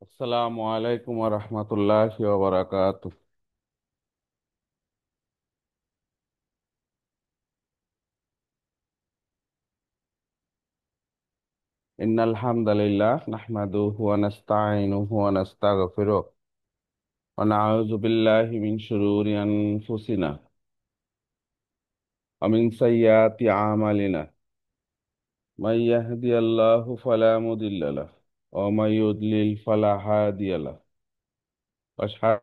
আসসালামু আলাইকুম ওয়া রাহমাতুল্লাহি ওয়া বারাকাতুহু। ইন্নাল হামদালিল্লাহ নাহমাদুহু ওয়া নাস্তাঈনুহু ওয়া নাস্তাগফিরুহ ওয়া নাউযু বিল্লাহি মিন শুরুরি আনফুসিনা ওয়া মিন সাইয়্যাতি আমালিনা। মান ইয়াহদিয়াল্লাহু ফালা মুদিল্লা লাহু ওয়া মান ইউদ্লিল ফালা হাদিয়া লাহু। আশহাদু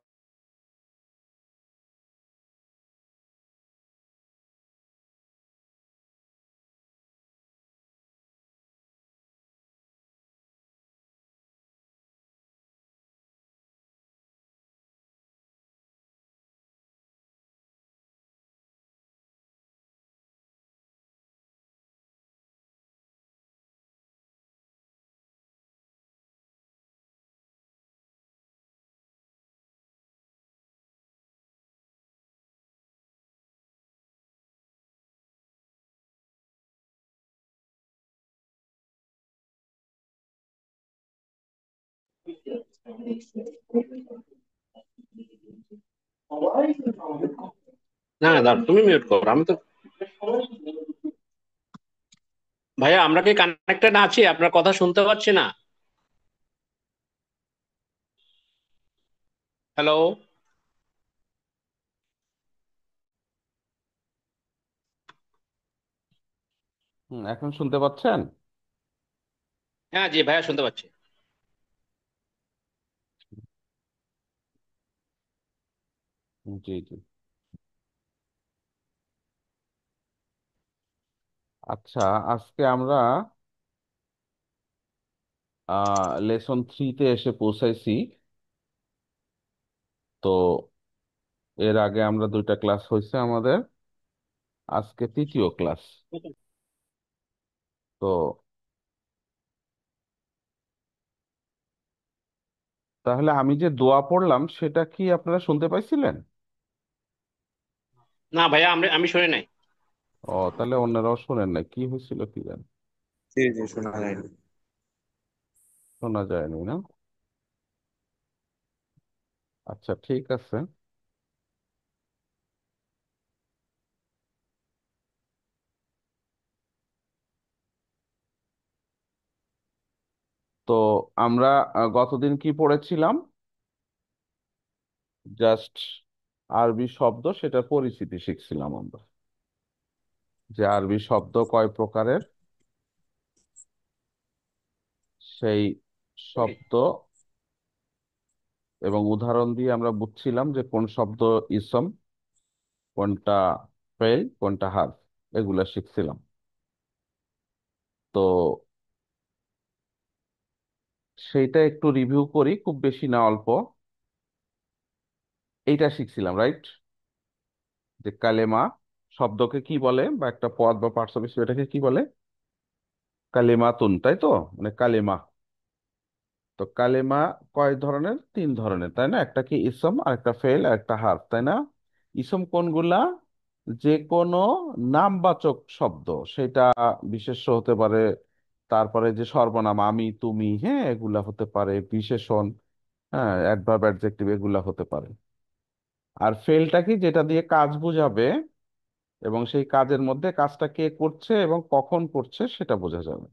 না না দাঁড়, তুমি মিউট করো। আমি তো ভাইয়া, আমরা কি কানেক্টেড আছি? আপনার কথা শুনতে পাচ্ছি না। হ্যালো। এখন শুনতে পাচ্ছেন? হ্যাঁ জি ভাইয়া, শুনতে পাচ্ছি। জি জি। আচ্ছা, আজকে আমরা লেসন 3-তে এসে পৌঁছাইছি। তো এর আগে আমরা দুইটা ক্লাস হয়েছে আমাদের, আজকে তৃতীয় ক্লাস। তো তাহলে আমি যে দোয়া পড়লাম সেটা কি আপনারা শুনতে পাইছিলেন? না ভাইয়া, আমি শুনি নাই। ও, তাহলে অন্যরাও শোনেন না, কি হয়েছিল কি জানি, জি জি, শোনা যায়নি। শোনা যায়নি না? আচ্ছা, ঠিক আছে। তো আমরা গতদিন কি পড়েছিলাম? জাস্ট আরবি শব্দ, সেটা পরিচিতি শিখছিলাম আমরা, যে আরবি শব্দ কয় প্রকারের, সেই শব্দ এবং উদাহরণ দিয়ে আমরা বুঝছিলাম যে কোন শব্দ ইসম, কোনটা ফেল, কোনটা হার্ফ, এগুলা শিখছিলাম। তো সেইটা একটু রিভিউ করি, খুব বেশি না, অল্প। এইটা শিখছিলাম, রাইট? যে কালেমা শব্দকে কি বলে, বা একটা পদ বা পার্টস অফ স্পিচ, এটাকে কি বলে? কালেমাতুন, তাই তো? মানে কালেমা। তো কালেমা কয় ধরনের? তিন ধরনের, তাই না? একটা কি ইসম, আর একটা ফেল, আর একটা হার্ফ, তাই না? ইসম কোনগুলা? যে কোনো নামবাচক শব্দ, সেটা বিশেষ্য হতে পারে, তারপরে যে সর্বনাম আমি তুমি, হ্যাঁ, এগুলা হতে পারে বিশেষণ, হ্যাঁ, অ্যাডভার্ব অ্যাডজেক্টিভ, এগুলা হতে পারে। আর ফেলটা কি? যেটা দিয়ে কাজ বোঝাবে, এবং সেই কাজের মধ্যে কাজটা কে করছে এবং কখন করছে সেটা বোঝা যাবে।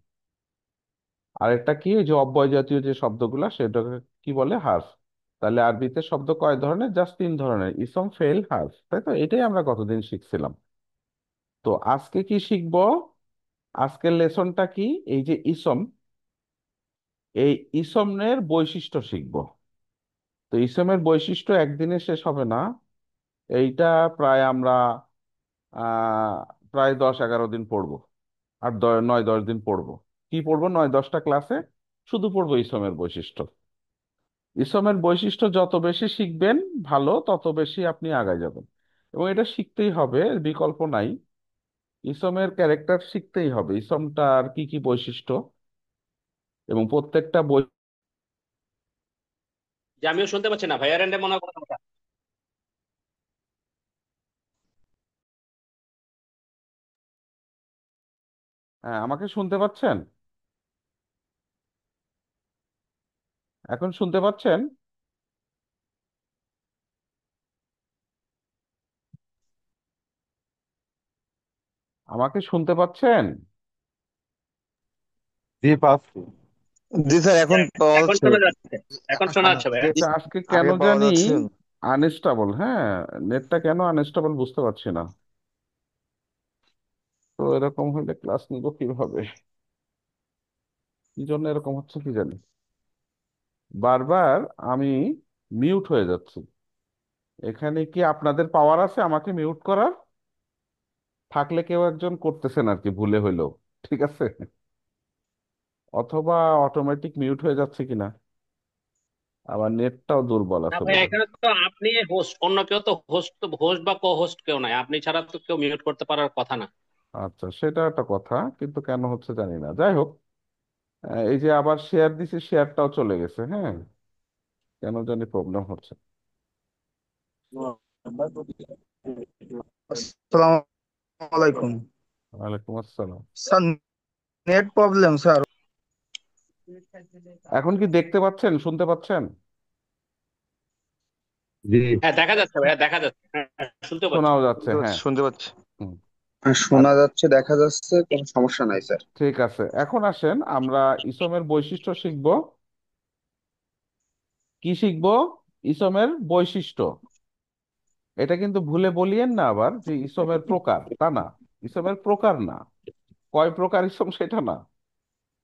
আর একটা কি, এই যে অব্যয় জাতীয় যে শব্দগুলা, সেটাকে কি বলে? হার্ফ। তাহলে আরবিতে শব্দ কয় ধরনের? জাস্ট তিন ধরনের, ইসম, ফেল, হার্ফ, তাই তো? এটাই আমরা গতদিন শিখছিলাম। তো আজকে কি শিখবো? আজকের লেসনটা কি? এই যে ইসম, এই ইসমের বৈশিষ্ট্য শিখবো। তো ইসমের বৈশিষ্ট্য একদিনে শেষ হবে না। এইটা প্রায় আমরা আহ প্রায় 10-11 দিন পড়বো, আর 9-10 দিন পড়বো। কি পড়বো? 9-10টা ক্লাসে শুধু পড়বো ইসমের বৈশিষ্ট্য। ইসমের বৈশিষ্ট্য যত বেশি শিখবেন, ভালো, তত বেশি আপনি আগায় যাবেন। এবং এটা শিখতেই হবে, বিকল্প নাই। ইসমের ক্যারেক্টার শিখতেই হবে, ইসমটার কি কি বৈশিষ্ট্য, এবং প্রত্যেকটা বই। যে আমিও শুনতে পাচ্ছি না ভাইয়া, রেন্ডে মনে হয় কথা বলা। হ্যাঁ, আমাকে শুনতে পাচ্ছেন? এখন শুনতে পাচ্ছেন? আমাকে শুনতে পাচ্ছেন? জি পাচ্ছি। জি স্যার, এখন হ্যাঁ, পাওয়া এখন যাচ্ছে। শোনা যাচ্ছে। এখন শোনা যাচ্ছে ভাইয়া। নেটটা আজকে কেন আগে পাওয়া জানি যাচ্ছে। আনস্টেবল। হ্যাঁ, নেটটা কেন আনস্টেবল বুঝতে পারছি না। তো এরকম হলে ক্লাস নিব কিভাবে? কি জন্য এরকম হচ্ছে কি জানি। বারবার আমি মিউট হয়ে যাচ্ছি। এখানে কি আপনাদের পাওয়ার আছে আমাকে মিউট করার? থাকলে কেউ একজন করতেছেন আর কি, ভুলে হইলেও। ঠিক আছে। অথবা অটোমেটিক মিউট হয়ে যাচ্ছে কিনা। আবার নেটটাও দুর্বল না আছে ভাইয়া, বোধহয়। এখানে তো আপনি হোস্ট, অন্য কেউ তো হোস্ট, হোস্ট বা কো হোস্ট কেউ নাই, আপনি ছাড়া তো কেউ মিউট করতে পারার কথা না। আচ্ছা, সেটা একটা কথা, কিন্তু কেন হচ্ছে জানি না। যাই হোক, এই যে আবার শেয়ার দিছি, শেয়ারটাও চলে গেছে। হ্যাঁ, কেন জানি প্রবলেম হচ্ছে। আসসালামু আলাইকুম ওয়ালাইকুম আসসালাম। স্যার। Net problem sir. এখন কি দেখতে পাচ্ছেন, শুনতে পাচ্ছেন? জি। হ্যাঁ, দেখা যাচ্ছে ভাইয়া, দেখা যাচ্ছে। হ্যাঁ, শুনতে পাচ্ছি। শোনাও যাচ্ছে, হ্যাঁ। শুনতে পাচ্ছি। হুম। শোনা আচ্ছা, যাচ্ছে, দেখা যাচ্ছে, কোনো সমস্যা নাই স্যার। ঠিক আছে। এখন আসেন আমরা ইসমের বৈশিষ্ট্য শিখব। কি শিখব? ইসমের বৈশিষ্ট্য। এটা কিন্তু ভুলে বলিয়েন না আবার যে ইসমের প্রকার, তা না। ইসমের প্রকার না, কয় প্রকার ইসম সেটা না।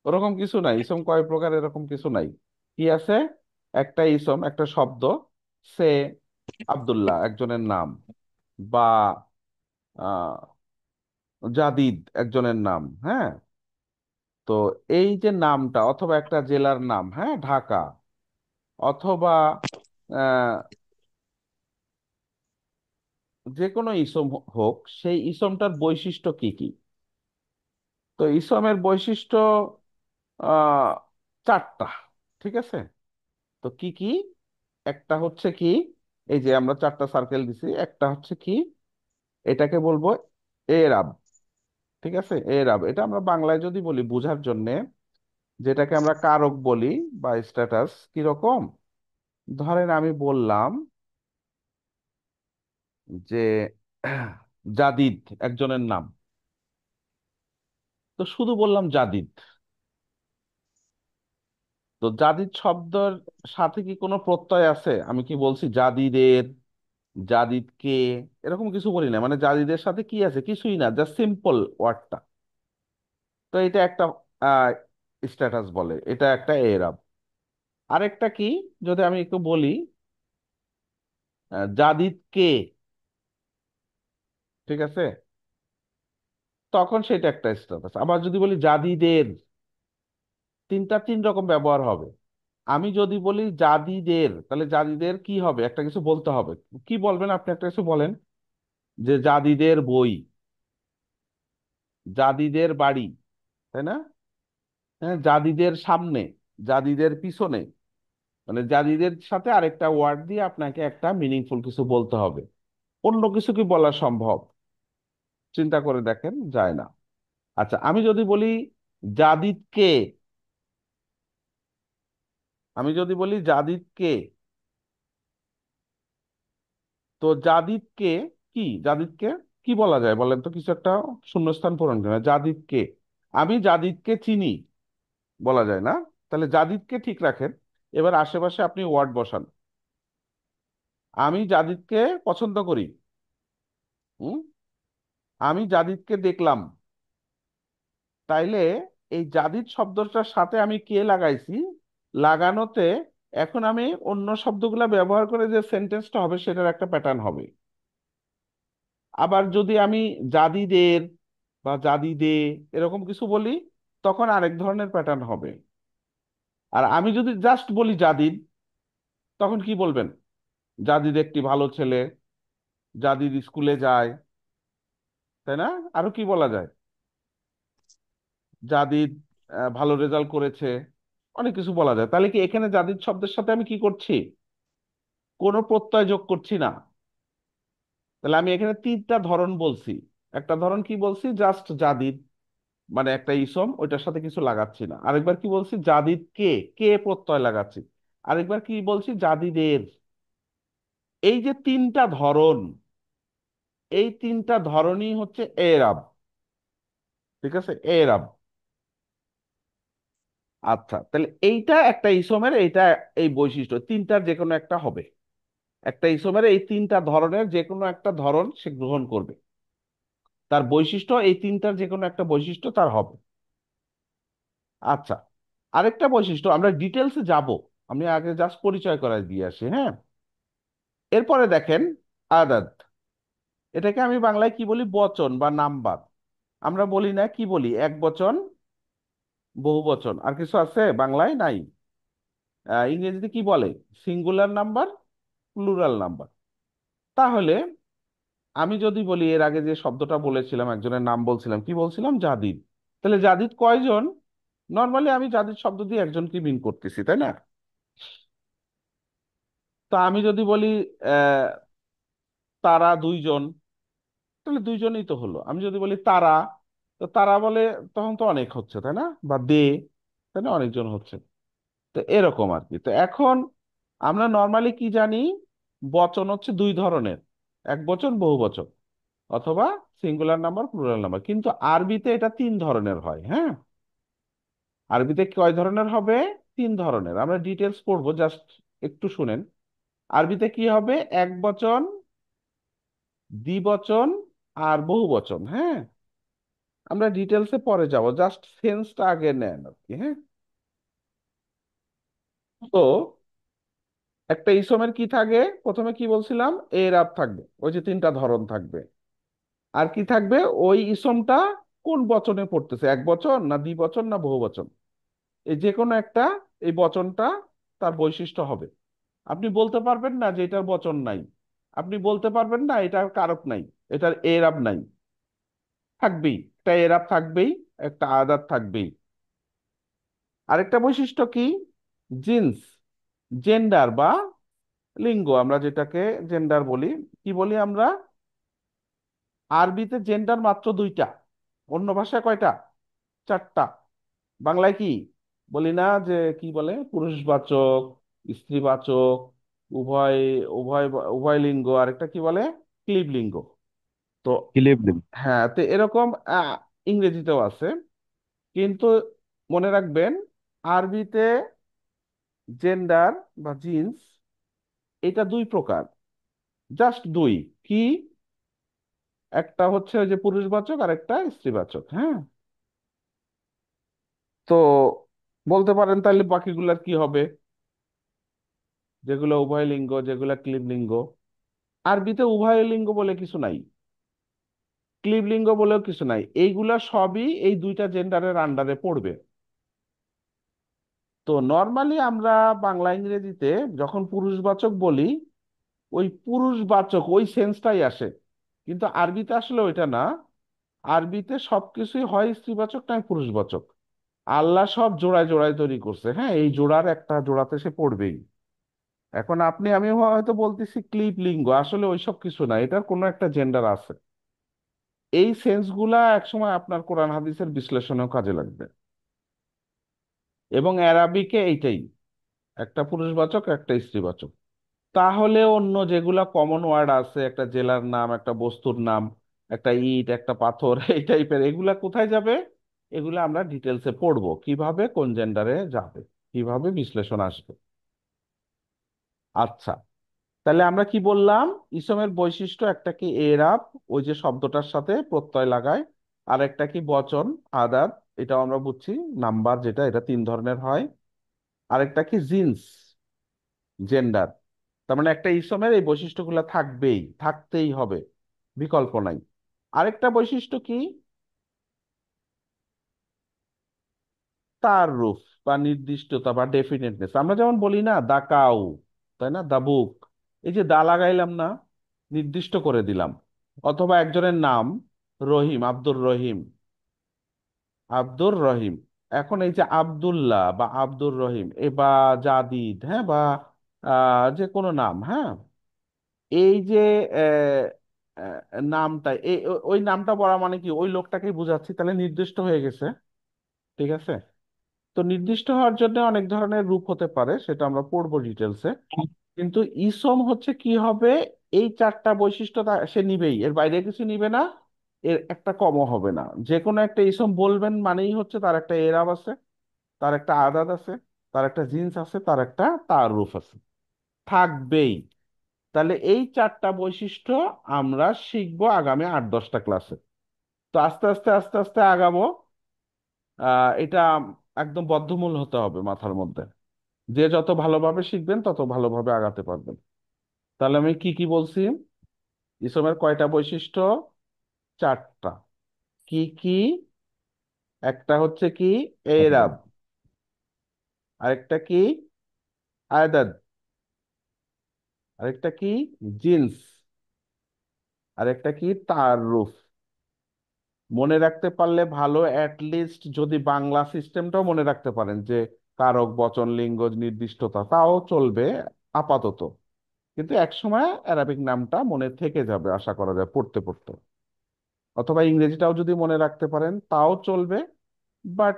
ওরকম কিছু নাই, ইসম কয় প্রকার এরকম কিছু নাই। কি আছে? একটা ইসম, একটা শব্দ। সে আব্দুল্লাহ একজনের নাম, বা আহ জাদিদ একজনের নাম। হ্যাঁ, তো এই যে নামটা, অথবা একটা জেলার নাম, হ্যাঁ, ঢাকা, অথবা আহ যে কোনো ইসম হোক, সেই ইসমটার বৈশিষ্ট্য কি কি? তো ইসমের বৈশিষ্ট্য আহ চারটা। ঠিক আছে। তো কি কি? একটা হচ্ছে কি, এই যে আমরা চারটা সার্কেল দিছি, একটা হচ্ছে কি, এটাকে বলবো এরাব। ঠিক আছে, এরাব। এটা আমরা বাংলায় যদি বলি বোঝার জন্যে, যেটাকে আমরা কারক বলি বা স্ট্যাটাস, কিরকম? ধরেন আমি বললাম যে জাদিদ একজনের নাম, তো শুধু বললাম জাদিদ। তো জাদিদ শব্দের সাথে কি কোনো প্রত্যয় আছে? আমি কি বলছি জাদিদের, জাদিদকে, এরকম কিছু বলি না। মানে জাদিদের সাথে কি আছে? কিছুই না, জাস্ট সিম্পল ওয়ার্ডটা। তো এটা একটা স্ট্যাটাস বলে, এটা একটা এরাব। আরেকটা কি, যদি আমি একটু বলি জাদিদকে, ঠিক আছে, তখন সেটা একটা স্ট্যাটাস। আবার যদি বলি জাদিদের, তিনটা তিন রকম ব্যবহার হবে। আমি যদি বলি জাদিদের, তাহলে জাদিদের কি হবে? একটা কিছু বলতে হবে। কি বলবেন আপনি? একটা কিছু বলেন, যে জাদিদের বই, জাদিদের বাড়ি, তাই না? হ্যাঁ, জাদিদের সামনে, জাদিদের পিছনে। মানে জাদিদের সাথে আরেকটা ওয়ার্ড দিয়ে আপনাকে একটা মিনিংফুল কিছু বলতে হবে। অন্য কিছু কি বলা সম্ভব? চিন্তা করে দেখেন, যায় না। আচ্ছা, আমি যদি বলি জাদিদকে, আমি যদি বলি জাদিদকে, তো জাদিদকে কি, জাদিদকে কি বলা যায় বলেন তো? কিছু একটা শূন্যস্থান পূরণ করে জাদিদকে। আমি জাদিদকে চিনি, বলা যায় না? তাহলে জাদিদকে ঠিক রাখেন। এবার আশেপাশে আপনি ওয়ার্ড বসান। আমি জাদিদকে পছন্দ করি। হুম, আমি জাদিদকে দেখলাম। তাইলে এই জাদিদ শব্দটার সাথে আমি কে লাগাইছি, লাগানোতে এখন আমি অন্য শব্দগুলা ব্যবহার করে যে সেন্টেন্সটা হবে সেটার একটা প্যাটার্ন হবে। আবার যদি আমি জাদিদের বা জাদিদে এরকম কিছু বলি, তখন আরেক ধরনের প্যাটার্ন হবে। আর আমি যদি জাস্ট বলি জাদিদ, তখন কি বলবেন? জাদিদ একটি ভালো ছেলে, জাদিদ স্কুলে যায়, তাই না? আরো কি বলা যায়? জাদিদ ভালো রেজাল্ট করেছে, অনেক কিছু বলা যায়। তাহলে কি এখানে জাদিদ শব্দের সাথে আমি কি করছি? কোনো প্রত্যয় যোগ করছি না। তাহলে আমি এখানে তিনটা ধরন বলছি। একটা ধরন কি বলছি? জাস্ট জাদিদ, মানে একটা ইসম, ওইটার সাথে কিছু লাগাচ্ছি না। আরেকবার কি বলছি? জাদিদ কে, কে প্রত্যয় লাগাচ্ছি। আরেকবার কি বলছি, জাদিদের। এই যে তিনটা ধরন, এই তিনটা ধরনই হচ্ছে এরাব। ঠিক আছে, এরাব। আচ্ছা, তাহলে এইটা একটা ইসমের, এইটা এই বৈশিষ্ট্য তিনটার যে কোনো একটা হবে। একটা ইসমের এই তিনটা ধরনের যে কোনো একটা ধরন সে গ্রহণ করবে, তার বৈশিষ্ট্য এই তিনটার যে কোনো একটা বৈশিষ্ট্য তার হবে। আচ্ছা, আরেকটা বৈশিষ্ট্য আমরা ডিটেলসে যাব, আমি আগে জাস্ট পরিচয় করাই দিয়ে আসি, হ্যাঁ। এরপরে দেখেন, আদাদ, এটাকে আমি বাংলায় কি বলি, বচন বা নাম্বার। আমরা বলি না, কি বলি, এক বচন, বহু বচন, আর কিছু আছে বাংলায় নাই। ইংরেজিতে কি বলে, সিঙ্গুলার নাম্বার, প্লুরাল নাম্বার। তাহলে আমি যদি বলি, এর আগে যে শব্দটা বলেছিলাম, একজনের নাম বলছিলাম, কি বলছিলাম, জাদিদ। তাহলে জাদিদ কয়জন? নর্মালি আমি জাদিদ শব্দ দিয়ে একজনকে মিন করতেছি, তাই না? তো আমি যদি বলি আহ তারা দুইজন, তাহলে দুইজনই তো হলো। আমি যদি বলি তারা, তো তারা বলে, তখন তো অনেক হচ্ছে, তাই না? বা দে, তাই না, অনেকজন হচ্ছে। তো এরকম আর কি। তো এখন আমরা নর্মালি কি জানি, বচন হচ্ছে দুই ধরনের, এক বচন, বহু বচন, অথবা সিঙ্গুলার নাম্বার, প্লুরাল নাম্বার। কিন্তু আরবিতে এটা তিন ধরনের হয়, হ্যাঁ। আরবিতে কয় ধরনের হবে? তিন ধরনের। আমরা ডিটেলস পড়বো, জাস্ট একটু শুনেন। আরবিতে কি হবে, এক বচন, দ্বিবচন, আর বহু বচন, হ্যাঁ। আমরা ডিটেলসে পরে যাব, জাস্ট সেন্সটা আগে নেন আর কি, হ্যাঁ। তো একটা ইসমের কি থাকে, প্রথমে কি বলছিলাম, এরাব থাকবে, ওই যে তিনটা ধরন থাকবে। আর কি থাকবে, ওই ইসমটা কোন বচনে পড়তেছে, এক বচন না দ্বিবচন না বহু বচন, এই যে কোনো একটা, এই বচনটা তার বৈশিষ্ট্য হবে। আপনি বলতে পারবেন না যে এটার বচন নাই, আপনি বলতে পারবেন না এটার কারক নাই, এটার এরাব নাই। থাকবেই, একটা এরাব থাকবেই, একটা আদাত থাকবেই। আরেকটা বৈশিষ্ট্য কি, জিন্স, জেন্ডার বা লিঙ্গ, আমরা যেটাকে জেন্ডার বলি। কি বলি আমরা, আরবিতে জেন্ডার মাত্র দুইটা, অন্য ভাষায় কয়টা, চারটা। বাংলায় কি বলি না, যে কি বলে, পুরুষবাচক, স্ত্রীবাচক, উভয়, উভয়, উভয় লিঙ্গ, আরেকটা কি বলে, ক্লিব লিঙ্গ। তো ক্লিবলিং। হ্যাঁ, তো এরকম ইংরেজিতেও আছে। কিন্তু মনে রাখবেন, আরবিতে জেন্ডার বা জিন্স, এটা দুই প্রকার, জাস্ট দুই। কি, একটা হচ্ছে ওই যে পুরুষবাচক, আর একটা স্ত্রীবাচক, হ্যাঁ। তো বলতে পারেন তাহলে বাকিগুলার কি হবে, যেগুলো উভয় লিঙ্গ, যেগুলো ক্লিব লিঙ্গ। আরবিতে উভয় লিঙ্গ বলে কিছু নাই, ক্লিব লিঙ্গ বলেও কিছু নাই, এইগুলা সবই এই দুইটা জেন্ডারের আন্ডারে পড়বে। তো নর্মালি আমরা বাংলা ইংরেজিতে যখন পুরুষবাচক বলি, ওই পুরুষবাচক ওই সেন্সটাই আসে। কিন্তু আরবিতে আসলে ওইটা না, আরবিতে সবকিছুই হয় স্ত্রীবাচক নয় পুরুষবাচক। আল্লাহ সব জোড়ায় জোড়ায় তৈরি করছে, হ্যাঁ, এই জোড়ার একটা জোড়াতে সে পড়বেই। এখন আপনি, আমি হয়তো বলতেছি ক্লিব লিঙ্গ, আসলে ওইসব কিছু না, এটার কোনো একটা জেন্ডার আছে। এই সেন্সগুলা একসময় আপনার কোরআন হাদিসের বিশ্লেষণেও কাজে লাগবে। এবং অ্যারাবিকে এইটাই, একটা পুরুষবাচক একটা স্ত্রীবাচক। তাহলে অন্য যেগুলা কমন ওয়ার্ড আছে, একটা জেলার নাম, একটা বস্তুর নাম, একটা ইট, একটা পাথর, এই টাইপের, এগুলা কোথায় যাবে? এগুলা আমরা ডিটেলসে পড়বো, কিভাবে কোন জেন্ডারে যাবে, কিভাবে বিশ্লেষণ আসবে। আচ্ছা, তাহলে আমরা কি বললাম, ইসমের বৈশিষ্ট্য, একটা কি এরাব, ওই যে শব্দটার সাথে প্রত্যয় লাগায়, আর একটা কি বচন, আদাত, এটাও আমরা বুঝছি, নাম্বার যেটা, এটা তিন ধরনের হয়। আরেকটা কি জিন্স, জেন্ডার। তার মানে একটা ইসমের এই বৈশিষ্ট্যগুলো থাকবেই, থাকতেই হবে, বিকল্প নাই। আরেকটা বৈশিষ্ট্য কি, তার রূপ বা নির্দিষ্টতা বা ডেফিনেটনেস। আমরা যেমন বলি না, দা কাউ, তাই না, দা বুক। এই যে দা লাগাইলাম না, নির্দিষ্ট করে দিলাম। অথবা একজনের নাম রহিম, আব্দুর রহিম, আব্দুর রহিম। এখন এই যে আব্দুল্লাহ বা আব্দুর রহিম, বা জাদিদ, হ্যাঁ, বা যে কোনো নাম, হ্যাঁ, এই যে আহ, নামটা, ওই নামটা বলা মানে কি, ওই লোকটাকে বোঝাচ্ছি, তাহলে নির্দিষ্ট হয়ে গেছে। ঠিক আছে। তো নির্দিষ্ট হওয়ার জন্য অনেক ধরনের রূপ হতে পারে, সেটা আমরা পড়বো ডিটেলসে। কিন্তু ইসম হচ্ছে কি হবে, এই চারটা বৈশিষ্ট্য সে নিবেই, এর বাইরে কিছু নিবে না, এর একটা কমও হবে না। যে কোনো একটা ইসম বলবেন মানেই হচ্ছে তার একটা এরাব আছে, তার একটা আদাত আছে, তার একটা জিন্স আছে, তার একটা তাররুফ আছে, থাকবেই। তাহলে এই চারটা বৈশিষ্ট্য আমরা শিখবো আগামী 8-10টা ক্লাসে। তো আস্তে আস্তে আস্তে আস্তে আগাবো। এটা একদম বদ্ধমূল হতে হবে মাথার মধ্যে। যে যত ভালোভাবে শিখবেন তত ভালোভাবে আগাতে পারবেন। তাহলে আমি কি কি বলছি? ইসমের কয়টা বৈশিষ্ট্য? চারটা। কি কি? একটা হচ্ছে কি এরাব, আরেকটা কি আয়াদাদ, আরেকটা কি জিন্স, আরেকটা কি তাররুফ। মনে রাখতে পারলে ভালো, লিস্ট যদি বাংলা সিস্টেমটাও মনে রাখতে পারেন, যে কারক বচন লিঙ্গ নির্দিষ্টতা, তাও চলবে আপাতত। কিন্তু একসময় অ্যারাবিক নামটা মনে থেকে যাবে আশা করা যায় পড়তে পড়তে। অথবা ইংরেজিটাও যদি মনে রাখতে পারেন তাও চলবে, বাট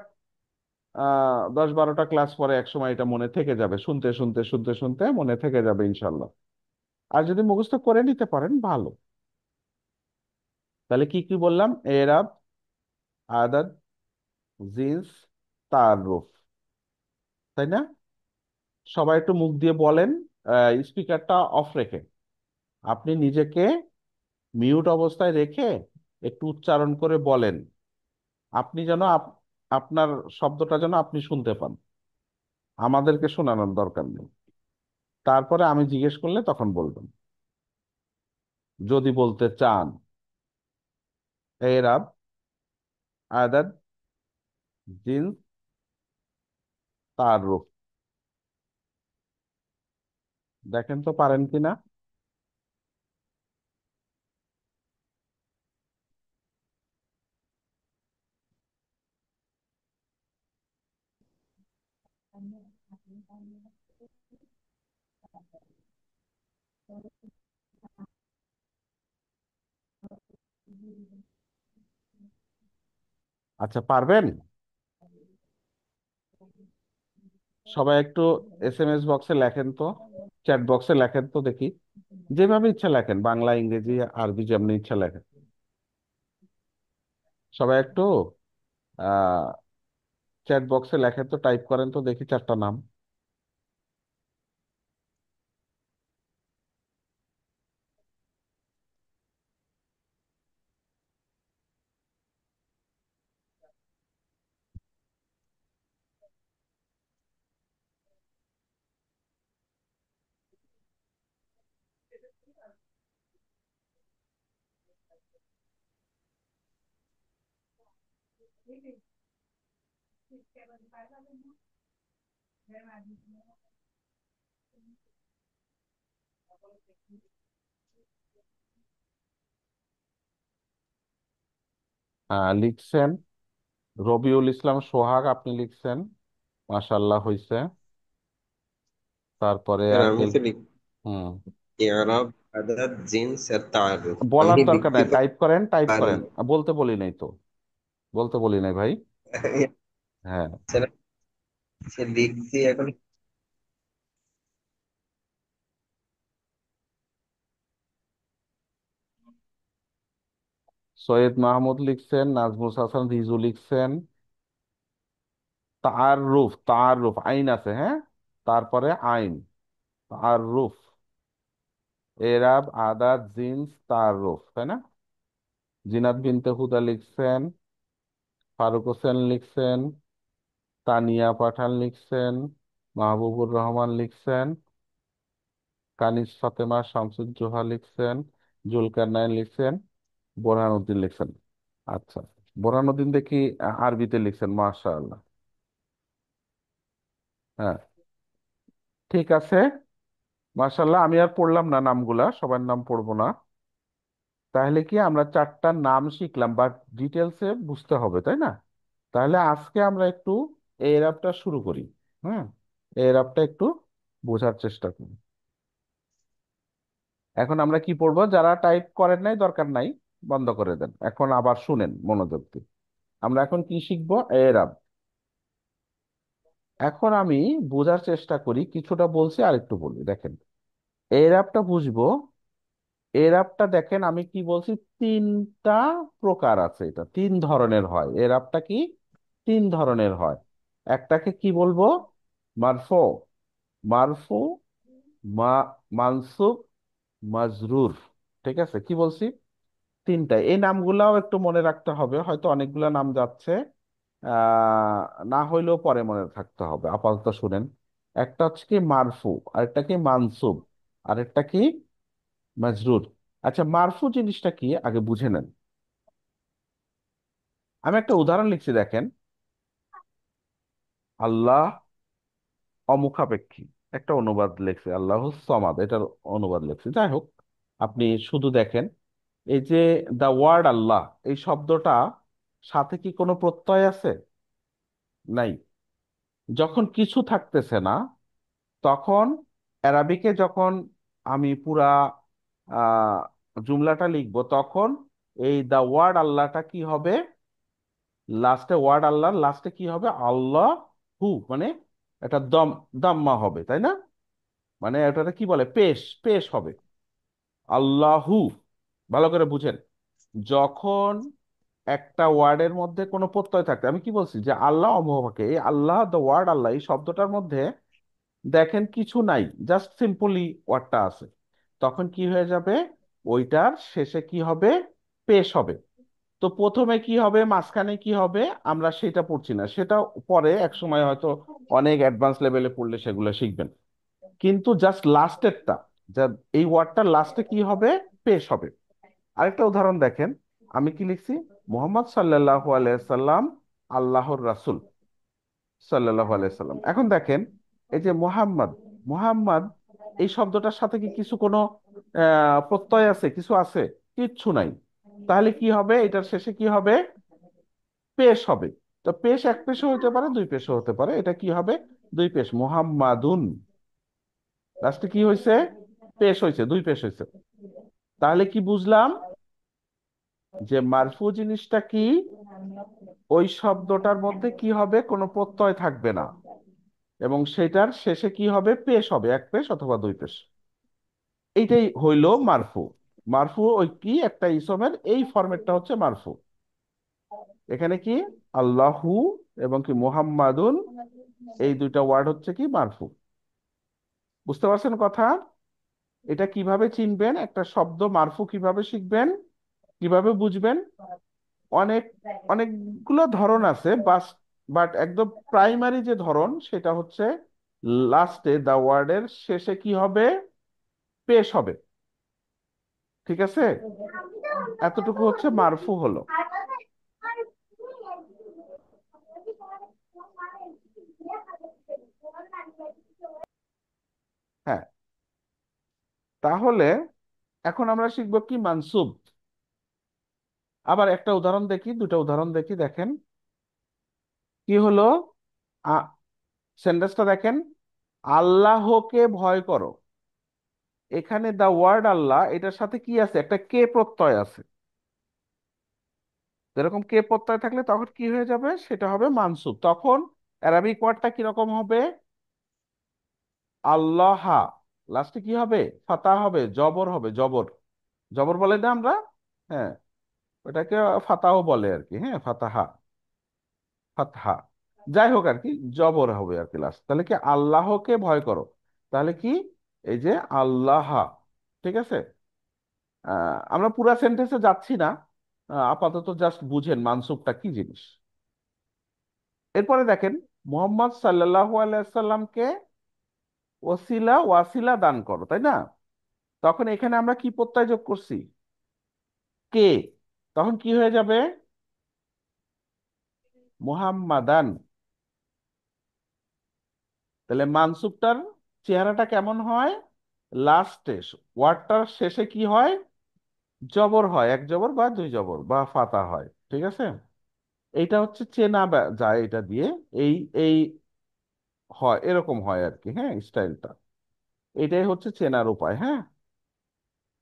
10-12টা ক্লাস পরে একসময় এটা মনে থেকে যাবে, শুনতে শুনতে শুনতে শুনতে মনে থেকে যাবে ইনশাল্লাহ। আর যদি মুখস্থ করে নিতে পারেন ভালো। তাহলে কি কি বললাম? এরাব, আদাদ, জিন্স, তাররুফ, তাই না? সবাই একটু মুখ দিয়ে বলেন, স্পিকারটা অফ রেখে, আপনি নিজেকে মিউট অবস্থায় রেখে একটু উচ্চারণ করে বলেন। আপনি যেন আপনার শব্দটা যেন আপনি শুনতে পান, আমাদেরকে শোনানোর দরকার নেই। তারপরে আমি জিজ্ঞেস করলে তখন বলবেন, যদি বলতে চান। এরাব, আদাদ, জিন্স, তাররুফ। দেখেন তো পারেন কিনা। আচ্ছা, পারবেন? সবাই একটু SMS বক্সে লেখেন তো, চ্যাট বক্সে লেখেন তো দেখি। যেভাবে ইচ্ছা লেখেন, বাংলা, ইংরেজি, আরবি, যেমনি ইচ্ছা লেখেন। সবাই একটু আহ চ্যাট বক্সে লেখেন তো, টাইপ করেন তো দেখি চারটা নাম। লিখছেন। রবিউল ইসলাম সোহাগ, আপনি লিখছেন, মাশাল্লাহ হইছে। তারপরে স্যার আর কে? আমি তো লিখ হুম। ইআরাব, আদাদ, জিন্স আর তাআরুফ বলার আমি দরকার লিখতে নাই, টাইপ করেন, টাইপ পারি। করেন। বলতে বলি নাই তো, বলতে বলি নাই ভাই। হ্যাঁ। স্যার সে লিখছি এখন। সৈয়দ মাহমুদ লিখছেন, নাজমুল হাসান রিজু লিখছেন। তাআররুফ, তাআররুফ আইন আছে, হ্যাঁ, তারপরে আইন, তাআররুফ। এরাব, আদাদ, জিন্স, তাআররুফ, তাই না? জিনাত বিনতে হুদা লিখছেন, ফারুক হোসেন লিখছেন, তানিয়া পাঠান লিখছেন, মাহবুবুর রহমান লিখছেন, কানিজ ফাতেমা শামসুজ্জোহা লিখছেন, জুলকারনাইন লিখছেন, বোরহানউদ্দিন লিখছেন। আচ্ছা, বোরহানউদ্দিন দেখি আরবিতে লিখছেন, মাশাআল্লাহ। হ্যাঁ, ঠিক আছে, মাশাআল্লাহ। আমি আর পড়লাম না নামগুলা, সবার নাম পড়বো না। তাহলে কি আমরা চারটা নাম শিখলাম, বাট ডিটেলসে বুঝতে হবে, তাই না? তাহলে আজকে আমরা একটু এরাবটা শুরু করি। হুম। এরাবটা একটু বোঝার চেষ্টা করি। এখন আমরা কি পড়বো? যারা টাইপ করেন নাই দরকার নাই, বন্ধ করে দেন, এখন আবার শুনেন মনোযোগ দিয়ে। আমরা এখন কি শিখবো? এরাব। এখন আমি বোঝার চেষ্টা করি, কিছুটা বলছি আর একটু বলি। দেখেন, এরাবটা বুঝবো। এরাবটা দেখেন আমি কি বলছি, তিনটা প্রকার আছে, এটা তিন ধরনের হয়। এরাবটা কি তিন ধরনের হয়। একটাকে কি বলবো, মারফু। মারফু, মা মানসুব, মাজরুর। ঠিক আছে, কি বলছি, তিনটা। এই নামগুলাও একটু মনে রাখতে হবে, হয়তো অনেকগুলা নাম যাচ্ছে, আহ না হইলেও পরে মনে থাকতে হবে। আপাতত শুনেন, একটা হচ্ছে কি মারফু, আরেকটা কি মানসুব, আরেকটা কি মাজরুর। আচ্ছা, মারফু জিনিসটা কি আগে বুঝে নেন। আমি একটা উদাহরণ লিখছি, দেখেন, আল্লাহ অমুখাপেক্ষী, একটা অনুবাদ লিখছে, আল্লাহ সমাদ, এটার অনুবাদ লিখছে। যাই হোক, আপনি শুধু দেখেন, এই যে দা ওয়ার্ড আল্লাহ, এই শব্দটা সাথে কি কোনো প্রত্যয় আছে? নাই। যখন কিছু থাকতেছে না, তখন অ্যারাবিকে যখন আমি পুরা আহ জুমলাটা লিখবো, তখন এই দা ওয়ার্ড আল্লাহটা কি হবে, লাস্টে ওয়ার্ড আল্লাহর লাস্টে কি হবে, আল্লাহ হু, মানে এটা দাম্মা হবে, তাই না? মানে এটাকে কি বলে, পেশ, পেশ হবে আল্লাহু। ভালো করে বুঝেন, যখন একটা ওয়ার্ডের মধ্যে কোনো প্রত্যয় থাকে, আমি কি বলছি যে আল্লাহ অমুখাপেক্ষী, এই আল্লাহ, দ্য ওয়ার্ড আল্লাহ, এই শব্দটার মধ্যে দেখেন কিছু নাই, জাস্ট সিম্পলি ওয়ার্ডটা আছে, তখন কি হয়ে যাবে, ওইটার শেষে কি হবে, পেশ হবে। তো প্রথমে কি হবে, মাঝখানে কি হবে, আমরা সেটা পড়ছি না, সেটা পরে এক সময় হয়তো অনেক অ্যাডভান্স লেভেলে পড়লে সেগুলো শিখবেন। কিন্তু জাস্ট লাস্টেরটা, যা এই ওয়ার্ডটার লাস্টে কি হবে, পেশ হবে। আরেকটা উদাহরণ দেখেন, আমি কি লিখছি, মোহাম্মদ সাল্লাল্লাহু আলাইহি সাল্লাম আল্লাহর রাসূল সাল্লাল্লাহু আলাইহি সাল্লাম। এখন দেখেন, এই যে মোহাম্মদ, মোহাম্মদ এই শব্দটার সাথে কি কিছু কোনো প্রত্যয় আছে, কিছু আছে? কিচ্ছু নাই। তাহলে কি হবে, এটার শেষে কি হবে, পেশ হবে। তো পেশ এক পেশও হতে পারে, দুই পেশও হতে পারে, এটা কি হবে, দুই পেশ, মোহাম্মাদুন। লাস্টে কি হয়েছে, পেশ হয়েছে, দুই পেশ হয়েছে। তাহলে কি বুঝলাম, যে মারফু জিনিসটা কি, ওই শব্দটার মধ্যে কি হবে, কোনো প্রত্যয় থাকবে না, এবং সেটার শেষে কি হবে, পেশ হবে, এক পেশ অথবা দুই পেশ। এইটাই হইল মারফু। মারফু ওই কি একটা ইসমের এই ফরম্যাটটা হচ্ছে মারফু। এখানে কি আল্লাহু এবং কি মুহাম্মাদুন, এই দুইটা ওয়ার্ড হচ্ছে কি মারফু। বুঝতে পারছেন কথা? এটা কিভাবে চিনবেন, একটা শব্দ মারফু কিভাবে শিখবেন, কিভাবে বুঝবেন? অনেক অনেকগুলো ধরন আছে, বাস, বাট একদম প্রাইমারি যে ধরন সেটা হচ্ছে লাস্টে দা ওয়ার্ডের শেষে কি হবে, পেশ হবে। ঠিক আছে, এতটুকু হচ্ছে মারফু হলো। হ্যাঁ, তাহলে এখন আমরা শিখবো কি, মানসুব। আবার একটা উদাহরণ দেখি, দুটা উদাহরণ দেখি, দেখেন কি হলো। আ সেন্টেন্সটা দেখেন, আল্লাহকে ভয় করো। এখানে দা ওয়ার্ড আল্লাহ, এটার সাথে কি আছে, একটা কে প্রত্যয় আছে। এরকম কে প্রত্যয় থাকলে তখন কি হয়ে যাবে, সেটা হবে মানসুব। তখন অ্যারাবিক ওয়ার্ডটা কিরকম হবে, আল্লাহা, লাস্টে কি হবে, ফাতা হবে, জবর হবে, জবর। জবর বলে না আমরা, হ্যাঁ, ওটাকে ফাতাও বলে আর কি, হ্যাঁ, ফাতাহা, ফাতহা, যাই হোক আর কি, জবর হবে আর কি লাস্ট। তাহলে কি আল্লাহকে ভয় করো, তাহলে কি, এই যে আল্লাহ। ঠিক আছে, আমরা পুরা সেন্টেন্সে যাচ্ছি না, আপাতত জাস্ট বুঝেন মানসুবটা কি জিনিস। এরপরে দেখেন, মুহাম্মদ সাল্লাল্লাহু আলাইহি সাল্লামকে ওয়াসিলা দান করো, তাই না? তখন এখানে আমরা কি প্রত্যয় যোগ করছি, কে। তখন কি হয়ে যাবে, মুহাম্মাদান। তাহলে মানসুবটার চেহারাটা কেমন হয়, লাস্টে ওয়ার্ডটার শেষে কি হয়, জবর হয়, এক জবর বা দুই জবর বা ফাতা হয়। ঠিক আছে, এইটা হচ্ছে চেনা যায় এটা দিয়ে, এই এই হয়, এরকম হয় আর কি, হ্যাঁ, স্টাইলটা। এটাই হচ্ছে চেনার উপায়। হ্যাঁ,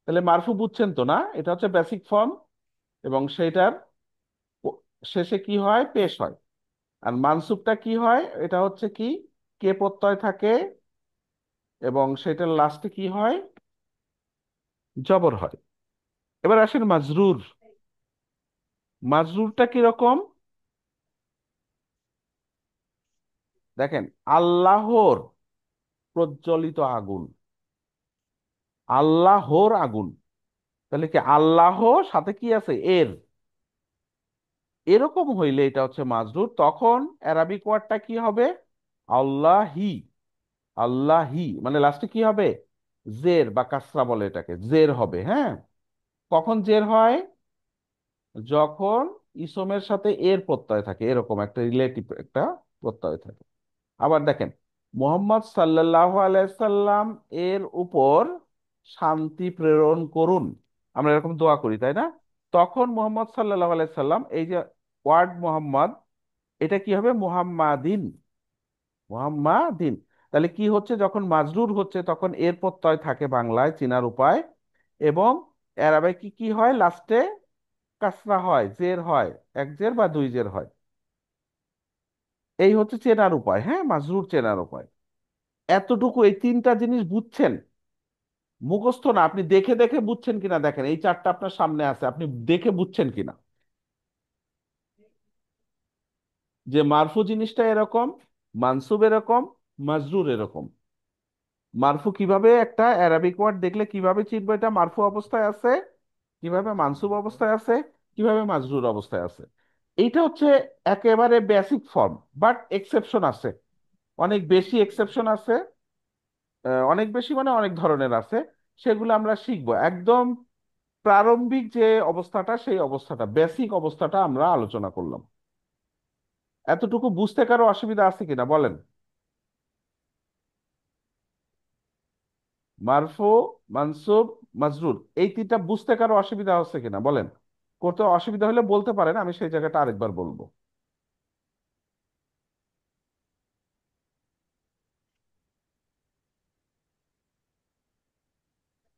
তাহলে মারফু বুঝছেন তো না, এটা হচ্ছে বেসিক ফর্ম, এবং সেইটার শেষে কি হয়, পেশ হয়। আর মানসুবটা কি হয়, এটা হচ্ছে কি, কে প্রত্যয় থাকে এবং সেটার লাস্টে কি হয়, জবর হয়। এবার আসেন মাজরুর। মাজরুরটা কিরকম, দেখেন, আল্লাহর প্রজ্বলিত আগুন, আল্লাহর আগুন, তাহলে কি আল্লাহ সাথে কি আছে, এর, এরকম হইলে এটা হচ্ছে মাজরুর। তখন অ্যারাবিক ওয়ার্ডটা কি হবে, আল্লাহি। আল্লাহি মানে লাস্টে কি হবে, জের বা কাসরা বলে এটাকে, জের হবে। হ্যাঁ, কখন জের হয়, যখন ইসমের সাথে এর প্রত্যয় থাকে, এরকম একটা রিলেটিভ একটা প্রত্যয় থাকে। আবার দেখেন, মোহাম্মদ সাল্লাল্লাহু আলাইহি সাল্লাম এর উপর শান্তি প্রেরণ করুন, আমরা এরকম দোয়া করি তাই না? তখন মোহাম্মদ সাল্লাল্লাহু আলাইহি সাল্লাম, এই যে ওয়ার্ড মোহাম্মদ, এটা কি হবে, মুহাম্মাদিন। মুহাম্মাদিন, তাহলে কি হচ্ছে, যখন মাজরুর হচ্ছে তখন এর প্রত্যয় থাকে বাংলায়, চিনার উপায়। এবং এরাবে কি কি হয়, লাস্টে কাসরা হয়, জের হয়, এক জের বা দুই জের হয়। এই হচ্ছে চেনার উপায়, হ্যাঁ, মাজরুর চেনার উপায়। এতটুকু, এই তিনটা জিনিস বুঝছেন, মুখস্থ না, আপনি দেখে দেখে বুঝছেন কিনা দেখেন, এই চারটা আপনার সামনে আছে, আপনি দেখে বুঝছেন কিনা যে মারফু জিনিসটা এরকম, মানসুব এরকম, মাজরুর এরকম। মারফু কিভাবে, একটা অ্যারাবিক ওয়ার্ড দেখলে কিভাবে চিনবো এটা মারফু অবস্থায় আছে, কিভাবে মানসুব অবস্থায় আছে, কিভাবে মাজরুর অবস্থায় আছে। এইটা হচ্ছে একেবারে বেসিক ফর্ম, বাট এক্সেপশন আছে, অনেক বেশি এক্সেপশন আছে। অনেক বেশি মানে অনেক ধরনের আছে, সেগুলো আমরা শিখবো। একদম প্রারম্ভিক যে অবস্থাটা, সেই অবস্থাটা, বেসিক অবস্থাটা আমরা আলোচনা করলাম। এতটুকু বুঝতে কারো অসুবিধা আছে কিনা বলেন? মারফু, মানসুব, মাজরুর, এই তিনটা বুঝতে কারো অসুবিধা হচ্ছে কিনা বলেন। করতে অসুবিধা হলে বলতে পারেন, আমি সেই জায়গাটা আরেকবার বলবো।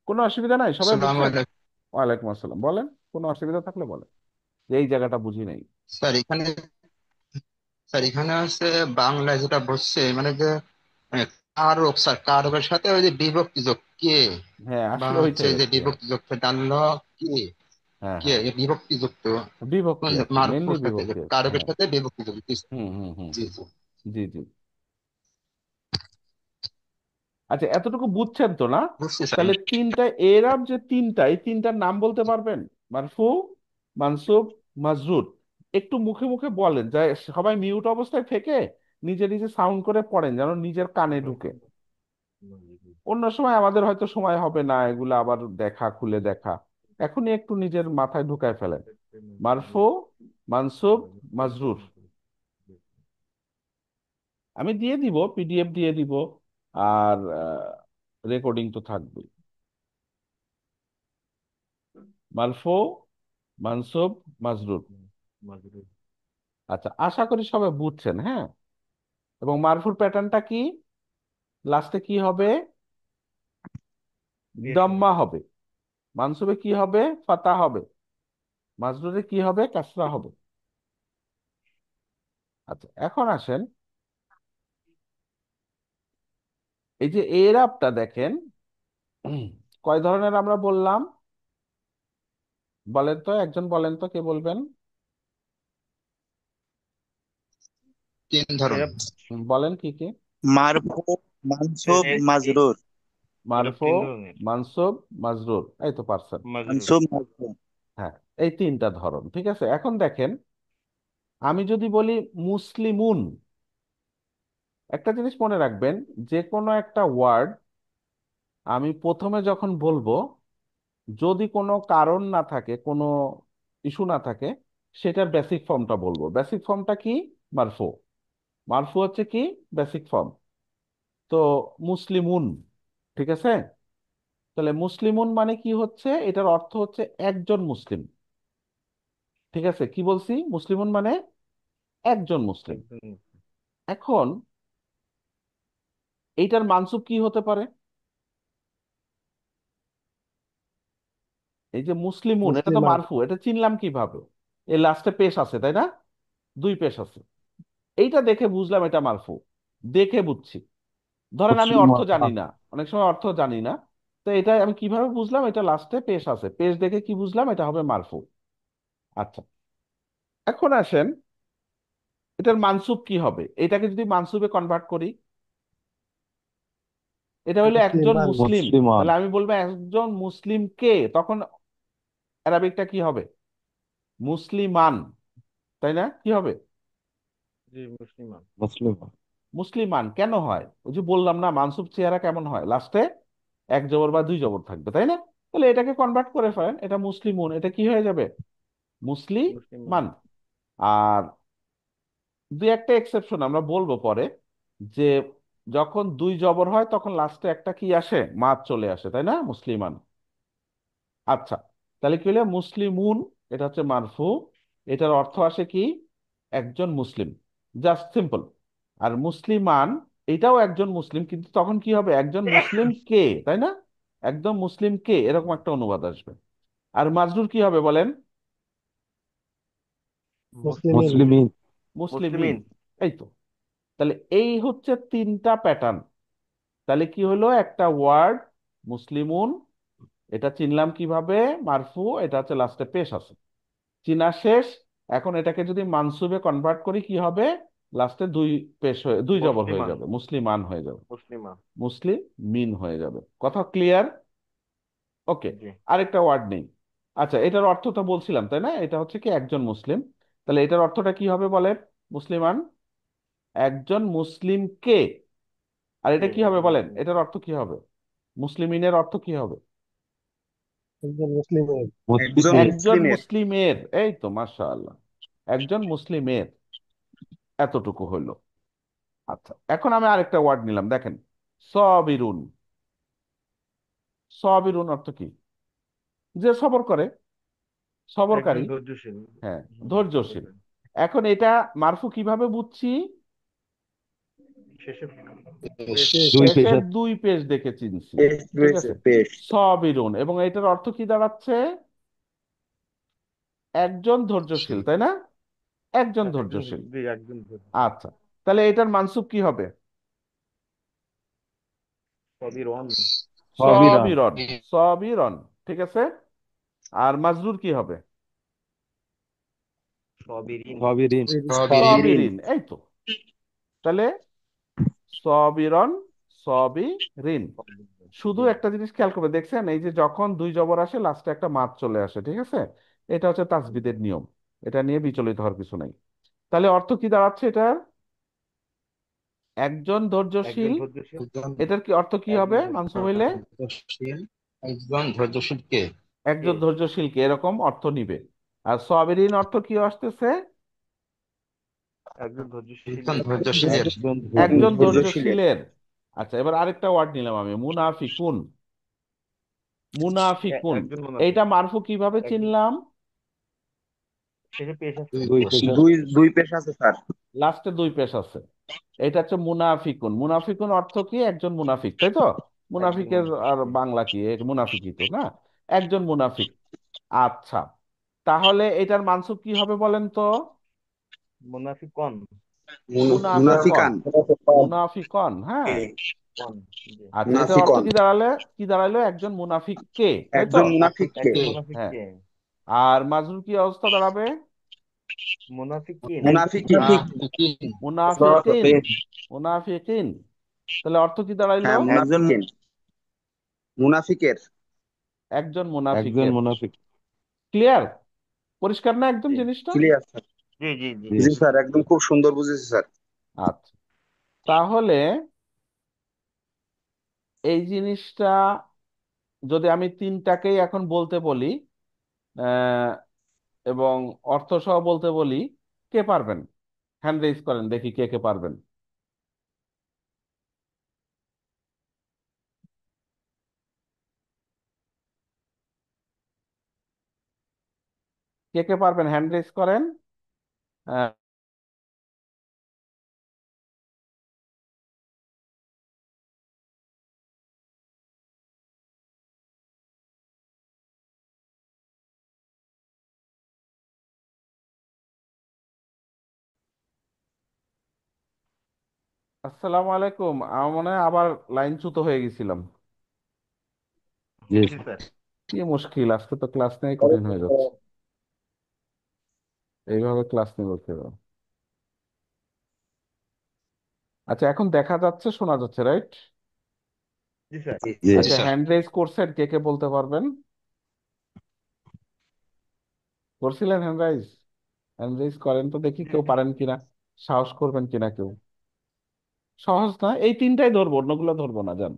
কোনো অসুবিধা নাই, সবাই আসসালামু বুঝছেন? আলাইকুম ওয়ালাইকুম আসসালাম, বলেন, কোনো অসুবিধা থাকলে বলেন, যে এই জায়গাটা বুঝি নাই। স্যার। এখানে হচ্ছে বাংলায় যেটা বলছে মানে যে কারক, স্যার কারকের সাথে ওই যে বিভক্তি যোগ কে, হ্যাঁ, বা আসলে হচ্ছে ওইটাই আর যে কি, হ্যাঁ। বিভক্তি যোগ টানলো কে, হ্যাঁ, কে হ্যাঁ, এই বিভক্তি যুক্ত বিভক্তি আর কি, মেনলি মারফুর সাথে, যে বিভক্তি আর কি, কারকের হ্যাঁ। সাথে বিভক্তি যোগ। জি হুম, হুম, হুম, জি জি। জি, জি। আচ্ছা, এতটুকু বুঝছেন তো না? বুঝছি স্যার। তাহলে তিনটা এরাব, যে তিনটা, এই তিনটার নাম বলতে পারবেন, মারফু, মানসুব, মাজরুর। একটু মুখে মুখে বলেন, যা সবাই মিউট অবস্থায় থেকে নিজে নিজে সাউন্ড করে পড়েন, যেন নিজের কানে ঢুকে। অন্য সময় আমাদের হয়তো সময় হবে না এগুলো আবার দেখা, খুলে দেখা, এখনই একটু নিজের মাথায় ঢুকায় ফেলেন। মারফু, মানসুব, মাজরুর। আমি দিয়ে দিব, পিডিএফ দিয়ে দিব, আর রেকর্ডিং তো থাকবেই। মারফু, মানসুব, মাজরুর। আচ্ছা, আশা করি সবাই বুঝছেন, হ্যাঁ। এবং মারফুর প্যাটার্নটা কি, লাস্টে কি হবে, দম্মা হবে। মানসুবে কি হবে, ফাতা হবে। মাজরুরে কি হবে, কাসরা হবে। আচ্ছা, এখন আসেন, এই যে এরাবটা দেখেন, কয় ধরনের আমরা বললাম, বলেন তো, একজন বলেন তো, কে বলবেন? তিন ধরন। এরা বলেন কি কি। মারফু, মানসুব, এ- এ- মাজরুর। এরূপ মারফু, তিন ধরনের মানসুব, মাজরুর, এই তো পারছেন। মাজরুর। মানসুব, মাজরুর। হ্যাঁ, এই তিনটা ধরন, ঠিক আছে। এখন দেখেন, আমি যদি বলি মুসলিমুন, একটা জিনিস মনে রাখবেন, যে কোনো একটা ওয়ার্ড আমি প্রথমে যখন বলবো, যদি কোনো কারণ না থাকে, কোনো ইস্যু না থাকে, সেটার বেসিক ফর্মটা বলবো। বেসিক ফর্মটা কি, মারফু। মারফু হচ্ছে কি, বেসিক ফর্ম। তো মুসলিমুন, ঠিক আছে। তাহলে মুসলিমুন মানে কি হচ্ছে, এটার অর্থ হচ্ছে একজন মুসলিম, ঠিক আছে। কি বলছি, মুসলিমুন মানে একজন মুসলিম। একদম। এখন এইটার মানসুব কি হতে পারে, এই যে মুসলিমুন, এটা তো মুসলিমান। মারফু, এটা চিনলাম কিভাবে, এই লাস্টে পেশ আছে তাই না, দুই পেশ আছে। এইটা দেখে বুঝলাম এটা মারফু, দেখে বুঝছি। ধরেন আমি অর্থ জানি না, অনেক সময় অর্থ জানি না, তো এটা আমি কিভাবে বুঝলাম? এটা লাস্টে পেশ আছে, পেশ দেখে কি বুঝলাম এটা হবে মারফু। আচ্ছা, এখন আসেন এটার মানসুব কি হবে? এটাকে যদি মানসুবে কনভার্ট করি, এটা হলো একজন মুসলিমান। মুসলিম, তাহলে আমি বলবো একজন মুসলিম কে, তখন অ্যারাবিকটা কি হবে? মুসলিমান, তাই না? কি হবে? জি, মুসলিমান। মুসলিমান কেন হয়? ওই যে বললাম না, মানসুব চেহারা কেমন হয়, লাস্টে এক জবর বা দুই জবর থাকবে, তাই না? তাহলে এটাকে কনভার্ট করে ফেলেন, এটা মুসলিমুন, এটা কি হয়ে যাবে? মুসলিমান। মুসলিমান। আর দুই একটা এক্সেপশন আমরা বলবো পরে, যে যখন দুই জবর হয় তখন লাস্টে একটা কি আসে, মাদ চলে আসে, তাই না? মুসলিমান। আচ্ছা, তাহলে কি হলো মুসলিমুন, এটা হচ্ছে মারফু, এটার অর্থ আসে কি? একজন মুসলিম, জাস্ট সিম্পল। আর মুসলিমান, এটাও একজন মুসলিম, কিন্তু তখন কি হবে? একজন মুসলিম কে, তাই না? একদম মুসলিম কে, এরকম একটা অনুবাদ আসবে। আর মাজরুর কি হবে বলেন? মুসলিমিন। মুসলিমিন। মুসলিমিন। এই তো। তাহলে এই হচ্ছে তিনটা প্যাটার্ন। তাহলে কি হলো? একটা ওয়ার্ড মুসলিমুন, এটা চিনলাম কিভাবে? মারফু, এটা হচ্ছে লাস্টে পেশ আছে, চিনা শেষ। এখন এটাকে যদি মানসুবে কনভার্ট করি কি হবে? লাস্টে দুই পেশ হয়ে, দুই জবর হয়ে মুসলিমান। যাবে, মুসলিমান হয়ে যাবে, মুসলিমান। মুসলিম মিন হয়ে যাবে। কথা ক্লিয়ার? ওকে। জি। আরেকটা ওয়ার্ড নেই। আচ্ছা, এটার অর্থ তো বলছিলাম, তাই না? এটা হচ্ছে কি একজন মুসলিম, তাহলে এটার অর্থটা কি হবে বলেন? মুসলিমান, একজন মুসলিম কে। আর কে এটা কি হবে একজন বলেন? মুসলিম। এটার অর্থ কি হবে? মুসলিমিনের অর্থ কি হবে? একজন মুসলিমের। একজন মুসলিমের। একজন মুসলিমের। মুসলিমের, এই তো মাশাআল্লাহ, একজন মুসলিমের, এতটুকু হইলো। আচ্ছা, এখন আমি আরেকটা ওয়ার্ড নিলাম, দেখেন, সবিরুন। সবিরুন অর্থ কি? যে সবর করে, একজন সবরকারী। ধৈর্যশীল। হ্যাঁ, সবর ধৈর্যশীল। করে। এখন এটা মারফু কিভাবে বুঝছি? শেষে পেশ। পেশ। দুই পেশ শেষের আছে। দুই পেশ দেখে চিনছি। পেশ ঠিক রয়েছে, আছে, পেশ। সবিরুন, এবং এটার অর্থ কি দাঁড়াচ্ছে? একজন ধৈর্যশীল, তাই না? একজন একজন। ধৈর্যশীল। জি, একজন ধৈর্য। আচ্ছা, তাহলে এটার মানসুব কি হবে? সবই রন। অবিরাম। সবিরন। সবিরন, ঠিক আছে। আর মাজরুর কি হবে? সবই ঋণ। সবই ঋণ। সবিরিন। সবিরিন, এই তো। তাহলে সবিরন, সবিরিন। শুধু জি। একটা জিনিস খেয়াল করবে, দেখছেন এই যে যখন দুই জবর আসে লাস্টে একটা মাদ চলে আসে, ঠিক আছে? এটা হচ্ছে তাসবিদের নিয়ম, এটা নিয়ে বিচলিত হওয়ার কিছু নাই। তাহলে অর্থ কি দাঁড়াচ্ছে এটার? একজন একজন ধৈর্যশীল। ধৈর্যশীল। একজন এটার কি অর্থ কি হবে একজন মানসুব হইলে? ধৈর্যশীল। একজন ধৈর্যশীল কে? কে। একজন ধৈর্যশীলকে, এরকম অর্থ নিবে। আর সবেরিন অর্থ কি আসতেছে? একজন ধৈর্যশীল। একজন ধৈর্যশীলের। একজন একজন ধৈর্যশীল। ধৈর্যশীলের। ধৈর্যশীলের। আচ্ছা, এবার আরেকটা ওয়ার্ড নিলাম আমি, মুনাফিকুন। মুনাফিকুন, একজন মুনাফিক। এইটা মারফু কিভাবে একজন। চিনলাম? শেষে পেশ আছে। দুই দুই পেশ। পেশ আছে। দুই পেশ আছে স্যার। লাস্টে দুই পেশ আছে। এটা হচ্ছে মুনাফিকুন। মুনাফিকুন অর্থ কি? একজন মুনাফিক, তাই তো? একজন মুনাফিকের মুনাফিক। আর জি। বাংলা কি? মুনাফিকই তো না, একজন মুনাফিক। আচ্ছা, তাহলে এটার মানসুব কি হবে বলেন তো? মুনাফিক কন। মুনাফিকন। মুনাফিকান। মুনাফিকন, হ্যাঁ। কন। জি। আচ্ছা, এটার অর্থ মুনাফিকন। কি দাঁড়ালে, কি দাঁড়াইলো? একজন মুনাফিক কে, তাই তো? একজন মুনাফিক কে? একজন মুনাফিক হ্যাঁ। কে। আর মাজরুর কি অবস্থা দাঁড়াবে? মুনাফিক কিন। মুনাফিকিন। মুনাফিকিন। মুনাফিকিন, তাহলে অর্থ কি দাঁড়াইলো? হ্যাঁ, মুনাফিকিন। মুনাফিকের। একজন একজন মুনাফিকের। মুনাফিক। ক্লিয়ার? পরিষ্কার না একদম জি। জিনিসটা? Clear sir. জি। জি। জি। জি। জি স্যার, একদম খুব সুন্দর বুঝেছি স্যার। আচ্ছা, তাহলে এই জিনিসটা যদি আমি তিনটাকেই এখন বলতে বলি, আহ, এবং অর্থ সহ বলতে বলি, কে পারবেন? হ্যান্ড রেজ করেন দেখি, কে কে পারবেন। কে কে পারবেন হ্যান্ড রেজ করেন। আহ, আসসালামু আলাইকুম। আমার মনে হয় আবার লাইনচ্যুত হয়ে গেছিলাম। জি স্যার। কি মুশকিল, আজকে তো ক্লাস নেই, কঠিন হয়ে যাচ্ছে। এইভাবে ক্লাস নিব কিভাবে? আচ্ছা, এখন দেখা যাচ্ছে, শোনা যাচ্ছে, রাইট? জি স্যার। জি জি জি আচ্ছা, স্যার। হ্যান্ড রেজ করছেন, কে কে বলতে পারবেন? করছিলেন হ্যান্ড রাইজ? হ্যান্ড রেজ করেন তো দেখি, জি কেউ জি। পারেন কিনা। সাহস করবেন কিনা কেউ। সহজ না, এই তিনটাই ধরবো, অন্যগুলো ধরবো না, জান।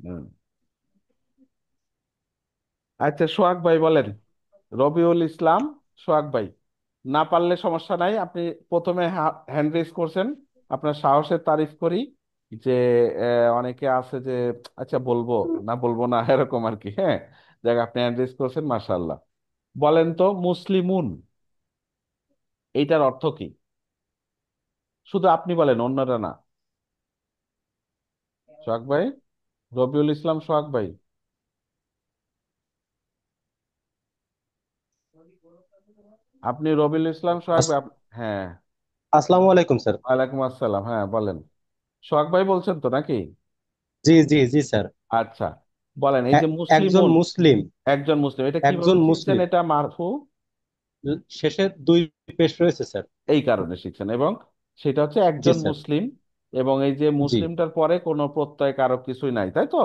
হুম। আচ্ছা, সোহাগ ভাই বলেন। রবিউল ইসলাম, সোহাগ ভাই। না পারলে সমস্যা নাই, আপনি প্রথমে হ্যান্ড রেজ করছেন, আপনার সাহসের তারিফ করি। যে অনেকে আছে যে আচ্ছা বলবো না বলবো না এরকম আর কি, হ্যাঁ। দেখ, আপনি হ্যান্ড রেজ করছেন, মাশাআল্লাহ। বলেন তো, মুসলিমুন এইটার অর্থ কি? শুধু আপনি বলেন, অন্যরা না। সোহাগ ভাই, রবিউল ইসলাম, সোহাগ ভাই। আপনি রবিউল ইসলাম, সোহাগ ভাই, হ্যাঁ। আসসালামু আলাইকুম স্যার। ওয়ালাইকুম আসসালাম, হ্যাঁ বলেন। সোহাগ ভাই বলছেন তো নাকি? জি জি জি স্যার। আচ্ছা, বলেন, এই যে একজন মুসলিমুন, মুসলিম। একজন মুসলিম, এটা একজন কিভাবে শিখছেন? মুসলিম এটা মারফু, শেষে দুই পেশ রয়েছে স্যার। এই কারণে শিখছেন, এবং সেটা হচ্ছে জি একজন স্যার। মুসলিম। এবং এই যে জি। মুসলিমটার পরে কোনো প্রত্যয় কারক কিছুই নাই, তাই তো?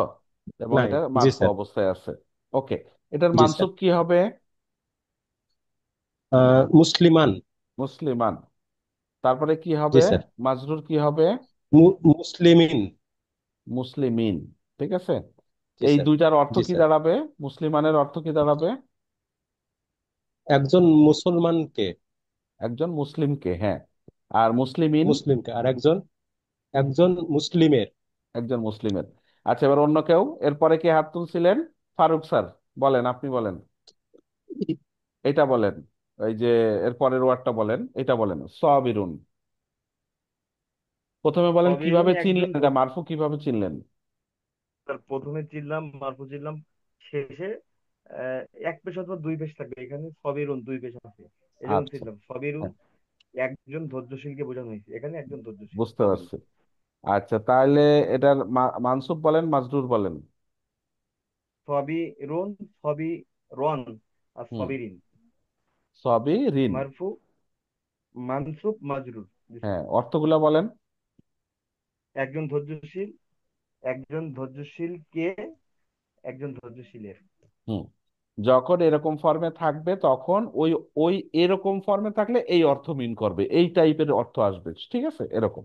এবং নাই। এটা জি মারফু স্যার। অবস্থায় আছে। ওকে, এটার জি স্যার। মানসুব কি হবে? মুসলিমান। মুসলিমান। তারপরে কি জি হবে? স্যার। মাজরুর কি হবে? মুসলিমিন। মুসলিমিন। ঠিক আছে। জি এই স্যার। দুইটার অর্থ জি কি স্যার। দাঁড়াবে? মুসলিমানের অর্থ কি দাঁড়াবে? একজন মুসলমানকে। একজন মুসলিমকে, হ্যাঁ। আর মুসলিমিন? মুসলিমকে আর একজন একজন মুসলিমের। একজন মুসলিমের। আচ্ছা, এবার অন্য কেউ এরপরে কে হাত তুলছিলেন? ফারুক স্যার, বলেন, আপনি বলেন। এটা বলেন, এই যে এরপরের ওয়ার্ডটা বলেন, এটা বলেন, সাবিরুন। প্রথমে বলেন সবিরুন কিভাবে একজন চিনলেন, এটা মারফু কিভাবে চিনলেন? স্যার, প্রথমে চিনলাম, মারফু চিনলাম, শেষে আহ, এক পেশ অথবা দুই পেশ থাকবে, এখানে সবিরুন দুই পেশ আছে, এই জন্য আচ্ছা, চিনলাম সবিরুন। হ্যাঁ, একজন ধৈর্যশীলকে বোঝানো হয়েছে, এখানে একজন ধৈর্যশীল বুঝতে সবিরুন। পারছি। আচ্ছা, তাহলে এটার মানসুব বলেন, মাজরুর বলেন। সবিরুন, সবিরন, আর হুম, সবিরিন। সাবিরিন। মারফু, মানসুব, মাজরুর। জি স্যার। হ্যাঁ, অর্থগুলা বলেন। একজন ধৈর্যশীল, একজন ধৈর্যশীল কে, একজন ধৈর্যশীলের। হুম, যখন এরকম ফর্মে থাকবে তখন ওই ওই এরকম ফর্মে থাকলে এই অর্থ মিন করবে, এই টাইপের অর্থ আসবে, ঠিক আছে, এরকম।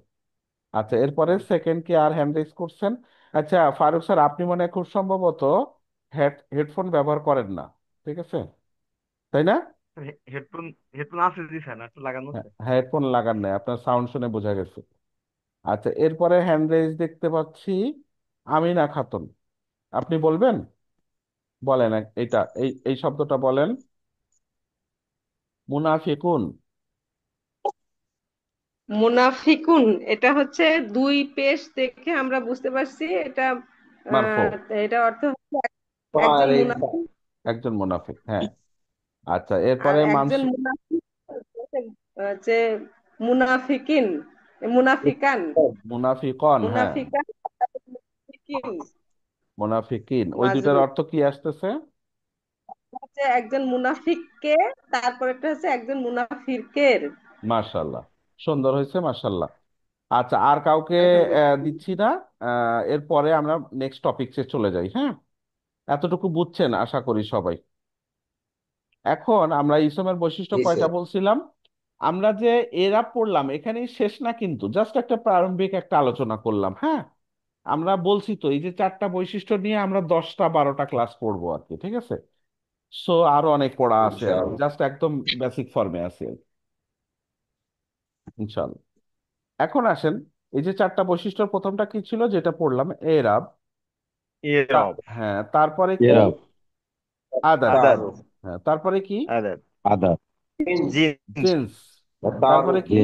আচ্ছা, এরপরে জি স্যার। সেকেন্ড কে আর হ্যান্ড রেজ করছেন। আচ্ছা, ফারুক স্যার, আপনি মনে হয় খুব সম্ভবত হেডফোন ব্যবহার করেন না, ঠিক আছে, তাই না? হেডফোন, হেডফোন আছে জি স্যার, একটু লাগানো হ্যাঁ, আছে। হেডফোন লাগান নাই, আপনার সাউন্ড শুনে বোঝা গেছে। আচ্ছা, এরপরে হ্যান্ড রেজ দেখতে পাচ্ছি, আমিনা খাতুন। আপনি বলবেন, বলেন এইটা, এই এই শব্দটা বলেন। মুনাফিকুন। মুনাফিকুন, এটা হচ্ছে দুই পেশ দেখে আমরা বুঝতে পারছি এটা। মারফু। আহ, এটা অর্থ হচ্ছে একজন মুনাফিক। একজন মুনাফিক, হ্যাঁ। আচ্ছা, আর এরপরে একজন মুনাফিক হচ্ছে মুনাফিকিন, মুনাফিকান, মুনাফিকন, হ্যাঁ। মুনাফিকান, মুনাফিকিন। মুনাফিকিন, ওই দুটার মাজরুর অর্থ কি আসতেছে? হচ্ছে একজন মুনাফিককে, তারপরেরটা হচ্ছে একজন মুনাফিকের। মাশাল্লাহ, সুন্দর হয়েছে, মাশাল্লাহ। আচ্ছা, আর কাউকে আলহামদুলিল্লাহ। দিচ্ছি না। এরপরে আমরা নেক্সট টপিকসে চলে যাই, হ্যাঁ। এতটুকু বুঝছেন আশা করি সবাই। এখন আমরা ইসমের বৈশিষ্ট্য জি কয়টা স্যার। বলছিলাম? আমরা যে এরা পড়লাম, এখানেই শেষ না, কিন্তু জাস্ট একটা প্রারম্ভিক একটা আলোচনা করলাম, হ্যাঁ। আমরা বলছি তো, এই যে চারটা বৈশিষ্ট্য নিয়ে আমরা 10টা 12টা ক্লাস পড়বো আর কি, ঠিক আছে। সো আরো অনেক পড়া আছে আর কি, ইনশাআল্লাহ। জাস্ট একদম বেসিক ফর্মে আছে আর কি, ইনশাল্লাহ। এখন আসেন, এই যে চারটা বৈশিষ্ট্যর প্রথমটা কি ছিল, যেটা পড়লাম, এরাব। এরব, হ্যাঁ, তারপরে কি? এরাব। আদাদ। আদাদ, তাআরুফ। হ্যাঁ, তারপরে কি? আদাদ, আদা। জিন্স। Jeans, jeans. তারপরে তাআরুফ। কি?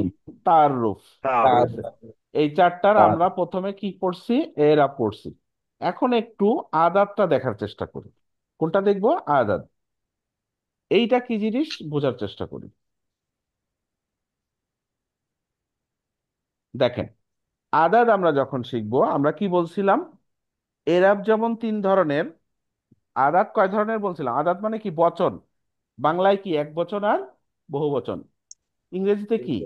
তাররুফ। ঠিক তারুফ। আছে। এই চারটার তার। আমরা প্রথমে কি পড়ছি? এরাব পড়ছি। এখন একটু আদাতটা দেখার চেষ্টা করি। কোনটা দেখবো? আদাত। এইটা কি জিনিস বোঝার চেষ্টা করি। দেখেন, আদাদ আমরা যখন শিখবো আমরা কি বলছিলাম, এরাব যেমন তিন ধরনের, আদাত কয় ধরনের বলছিলাম? আদাত মানে কি? বচন। বাংলায় কি এক বচন আর বহু বচন, ইংরেজিতে কি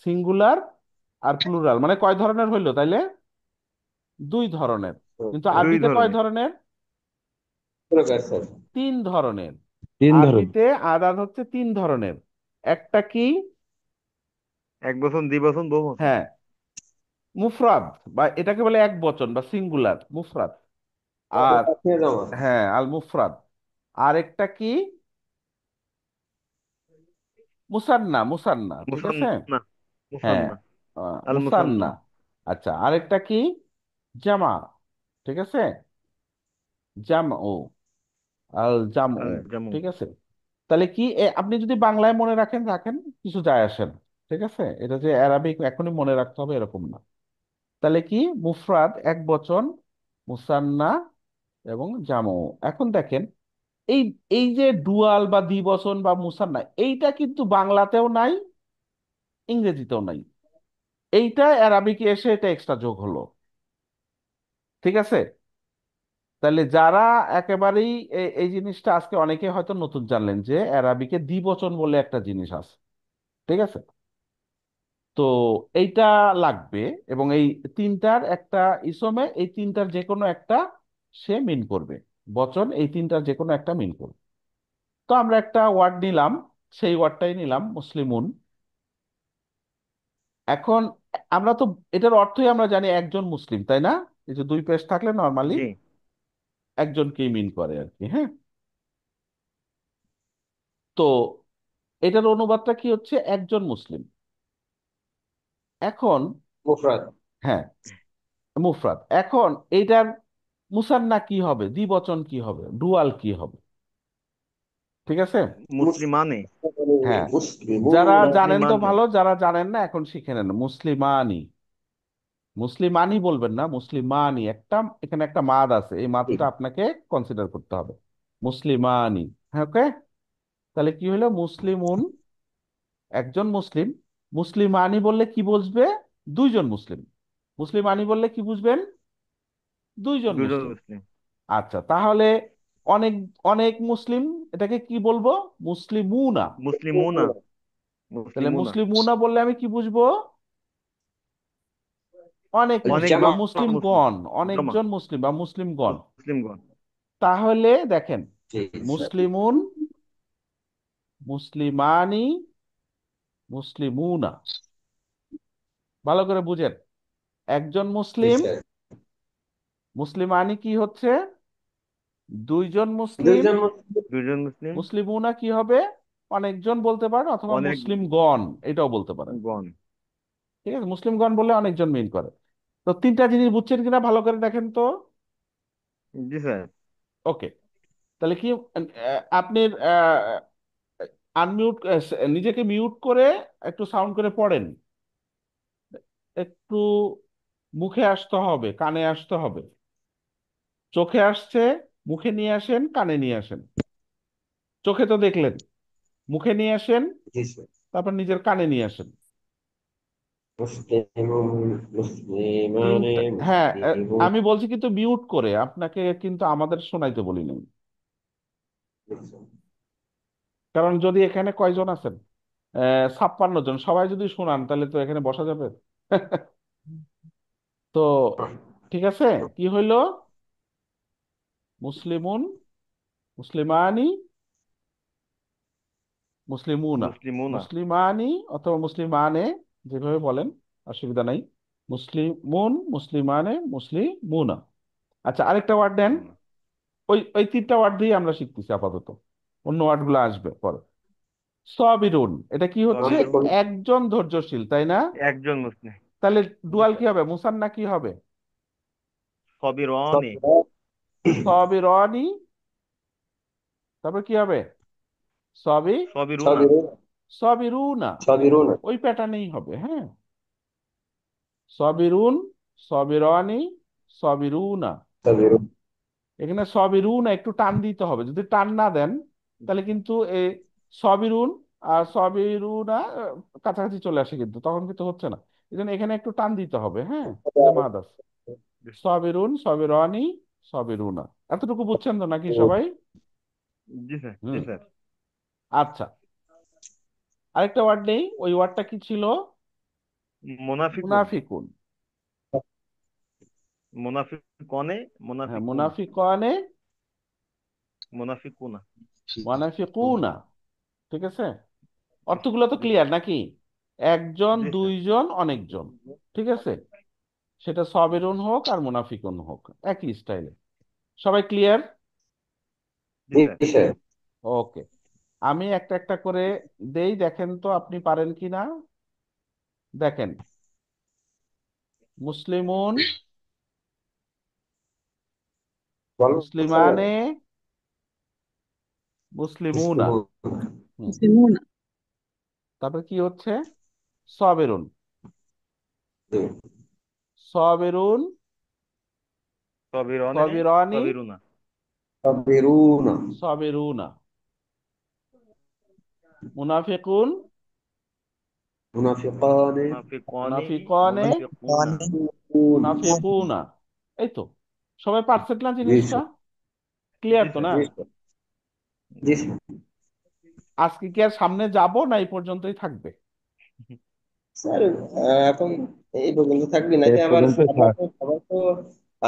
সিঙ্গুলার আর প্লুরাল, মানে কয় ধরনের হইলো তাইলে? দুই ধরনের। কিন্তু দুই আরবিতে কয় ধরনের। ধরনের? প্রকার স্যার। তিন ধরনের। তিন ধরন। আরবিতে আদাত হচ্ছে তিন ধরনের। একটা কি? এক বচন, দ্বিবচন, বহুবচন। হ্যাঁ, মুফরাদ, বা এটাকে বলে এক বচন বা সিঙ্গুলার, মুফরাদ। আর আপনি জমা। হ্যাঁ, আল মুফরাদ। আরেকটা কি? মুসান্না, মুসান্না, ঠিক আছে। মুসান্না। হ্যাঁ, মুসান্না। আল মুসান্না। মুসান্না। আচ্ছা, আরেকটা কি? জামা, ঠিক আছে, জাম ও, আল জাম ও, আল জামু। ঠিক আছে। তাহলে কি আপনি যদি বাংলায় মনে রাখেন রাখেন, কিছু যায় আসে না, ঠিক আছে। এটা যে অ্যারাবিক এখনই মনে রাখতে হবে এরকম না। তাহলে কি? মুফরাদ এক বচন, মুসান্না এবং জামু। এখন দেখেন, এই এই যে ডুয়াল বা দ্বিবচন বা মুসান্না, এইটা কিন্তু বাংলাতেও নাই, ইংরেজিতেও নাই। এইটা অ্যারাবিকে এসে এটা এক্সট্রা যোগ হলো, ঠিক আছে। তাহলে যারা একেবারেই এই জিনিসটা আজকে অনেকে হয়তো নতুন জানলেন যে অ্যারাবিকে দ্বিবচন বলে একটা জিনিস আছে, ঠিক আছে। তো এইটা লাগবে, এবং এই তিনটার একটা ইসমে এই তিনটার যে কোনো একটা সে মিন করবে, বচন এই তিনটার যে কোনো একটা মিন করবে। তো আমরা একটা ওয়ার্ড নিলাম, সেই ওয়ার্ডটাই নিলাম মুসলিমুন। এখন আমরা তো এটার অর্থই আমরা জানি একজন মুসলিম, তাই না? এই যে দুই পেশ থাকলে নর্মালি জি। একজনকেই মিন করে আর কি, হ্যাঁ। তো এটার অনুবাদটা কি হচ্ছে? একজন মুসলিম। এখন মুফরাদ। হ্যাঁ, মুফরাদ। এখন এইটার মুসান্না কি হবে, দ্বিবচন কি হবে, ডুয়াল কি হবে? ঠিক আছে। মুসলিমানে। হ্যাঁ, যারা মুসলিমুন। জানেন তো মুসলিমানে। ভালো, যারা জানেন না এখন শিখে নেন। মুসলিমানি, মুসলিমানি বলবেন না, মুসলিমানি। একটা এখানে একটা মাদ আছে, এই মাদটা আপনাকে কনসিডার করতে হবে। মুসলিমানি, হ্যাঁ, ওকে। তাহলে কি হলো? মুসলিমুন একজন মুসলিম। মুসলিমানি বললে কি বুঝবে? দুইজন মুসলিম। মুসলিমানি বললে কি বুঝবেন? দুইজন দুজন মুসলিম। মুসলিম। আচ্ছা, তাহলে অনেক অনেক মুসলিম, এটাকে কি বলবো? মুসলিমুনা। মুসলিমুনা। তাহলে মুসলিমুনা। মুসলিমুনা বললে আমি কি বুঝবো? অনেক মুসলিম বা জামা। অনেকজন মুসলিম। মুসলিমগণ, জমা। অনেকজন মুসলিম বা মুসলিমগণ। মুসলিমগণ। তাহলে দেখেন, জি স্যার। মুসলিমুন, মুসলিমানি, মুসলিমুনা, ভালো করে বুঝেন। একজন জি মুসলিম, স্যার। মুসলিমানি কি হচ্ছে? দুইজন মুসলিম। দুইজন মুসলিম। দুজন মুসলিম। মুসলিমুনা কি হবে? অনেকজন বলতে পারেন, অথবা অনেকগণ। মুসলিমগণ এটাও বলতে পারেন। ঠিক আছে, মুসলিমগণ বললে অনেকজন মিন করে। তো তিনটা জিনিস বুঝছেন কিনা ভালো করে দেখেন তো। জি স্যার। ওকে, তাহলে কি আপনি আনমিউট, নিজেকে মিউট করে একটু সাউন্ড করে পড়েন। একটু মুখে আসতে হবে, কানে আসতে হবে। চোখে আসছে, মুখে নিয়ে আসেন, কানে নিয়ে আসেন। চোখে তো দেখলেন, মুখে নিয়ে আসেন, জি স্যার। তারপর নিজের কানে নিয়ে আসেন। মুসলিমুন। মুসলিমানে। তিনটা, হ্যাঁ, মুসলিমুন। আমি বলছি কিন্তু মিউট করে, আপনাকে কিন্তু আমাদের শোনাইতে বলি নাই। জি স্যার। কারণ যদি এখানে কয়জন আছেন, 56 জন, সবাই যদি শোনান তাহলে তো এখানে বসা যাবে। তো ঠিক আছে, কি হইলো? মুসলিমুন, মুসলিমানি, মুসলিমুনা, মুসলিমুনা। মুসলিমানি অথবা মুসলিমানে, যেভাবে বলেন অসুবিধা নাই। মুসলিমুন, মুসলিমানে, মুসলিমুনা। আচ্ছা, আরেকটা ওয়ার্ড দেন। ওই ওই তিনটা ওয়ার্ড দিয়ে আমরা শিখতেছি আপাতত, অন্য ওয়ার্ড গুলো আসবে পরে। সবিরুন, এটা কি হচ্ছে? সবিরুন। একজন ধৈর্যশীল, তাই না? একজন মুসলিম। তাহলে জি ডুয়াল কি স্যার। হবে, মুসান্না কি হবে? সবিরনে। সবিরনি, তারপর কি হবে? সবি, সবিরুনা। সাবিরুন। সবিরুনা। সাবিরুন। ওই প্যাটার্নেই হবে, হ্যাঁ। সবিরুন, সবিরনি, সবিরুনা। সাবিরুন। এখানে সবিরুনা একটু টান দিতে হবে, যদি টান না দেন তাহলে কিন্তু এই সবিরুন আর সবিরুনা কাছাকাছি চলে আসে, কিন্তু তখন কিন্তু হচ্ছে না। এই জন্য এখানে একটু টান দিতে হবে, হ্যাঁ, এই যে মাদাস সবিরুন সবিরানি সবিরুনা। এতটুকু বুঝছেন তো নাকি সবাই? জি স্যার, জি হুম। স্যার। আচ্ছা, আরেকটা ওয়ার্ড নেই, ওই ওয়ার্ডটা কি ছিল? মুনাফিকুন। মুনাফিকুন। মুনাফিকনে, হ্যাঁ, মুনাফিকুনা, মুনাফিকানে মুনাফিকুনা। মুনাফিকুনা। ঠিক আছে, অর্থগুলো তো জি স্যার, ক্লিয়ার নাকি? একজন, জি স্যার, দুইজন, অনেকজন। ঠিক আছে, সেটা সবেরুন হোক আর মুনাফিকুন হোক, একই স্টাইলে। সবাই ক্লিয়ার? জি জি স্যার। স্যার। ওকে, আমি একটা একটা করে দেই, দেখেন তো আপনি পারেন কিনা। দেখেন, মুসলিমুন, বলো স্যার। মুসলিমানে, মুসলিমুনা। মুসলিম। হুম, তারপর কি হচ্ছে? সবেরুন, জি। সবেরুন, সবিরনে, সবিরানি, সবিরুনা। সাবিরুনা। সবেরুনা। মুনাফিকুন, মুনাফিকানে। মুনাফিকনে, মুনাফিকানে, মুনাফিকুনা। মুনাফিকুনা। এই তো, সবাই পারছেন না জি জিনিসটা? স্যার। ক্লিয়ার জি তো স্যার। না? জি স্যার। জি স্যার। আজকে কি আর সামনে যাব না এই পর্যন্তই থাকবে? স্যার, এখন এই পর্যন্ত থাকবি না, এই আবার পর্যন্ত আমরা থাক। তো সবাই তো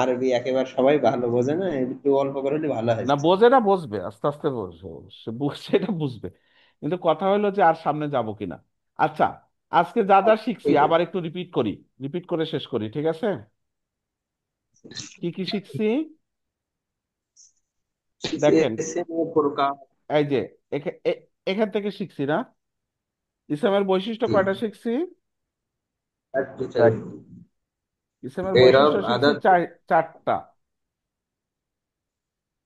আরবি একেবারে সবাই ভালো বোঝে না, একটু অল্প করে হলে ভালো হয় না, স্যার। বোঝে না, বুঝবে, আস্তে আস্তে বুঝবে, সে বুঝছে, এটা বুঝবে। কিন্তু কথা হলো যে আর সামনে যাব কিনা। আচ্ছা, আজকে যা যা শিখছি ঠিক আছে। আবার একটু রিপিট করি, রিপিট করে শেষ করি, ঠিক আছে? কি কি শিখছি? দেখেন, ফোরকা। এই যে এখান থেকে শিখছি না, ইসলামের বৈশিষ্ট্য জি। কয়টা শিখছি? একটু চাই। ইসলামের এরব বৈশিষ্ট্য শিখছি আদাত। চারটা।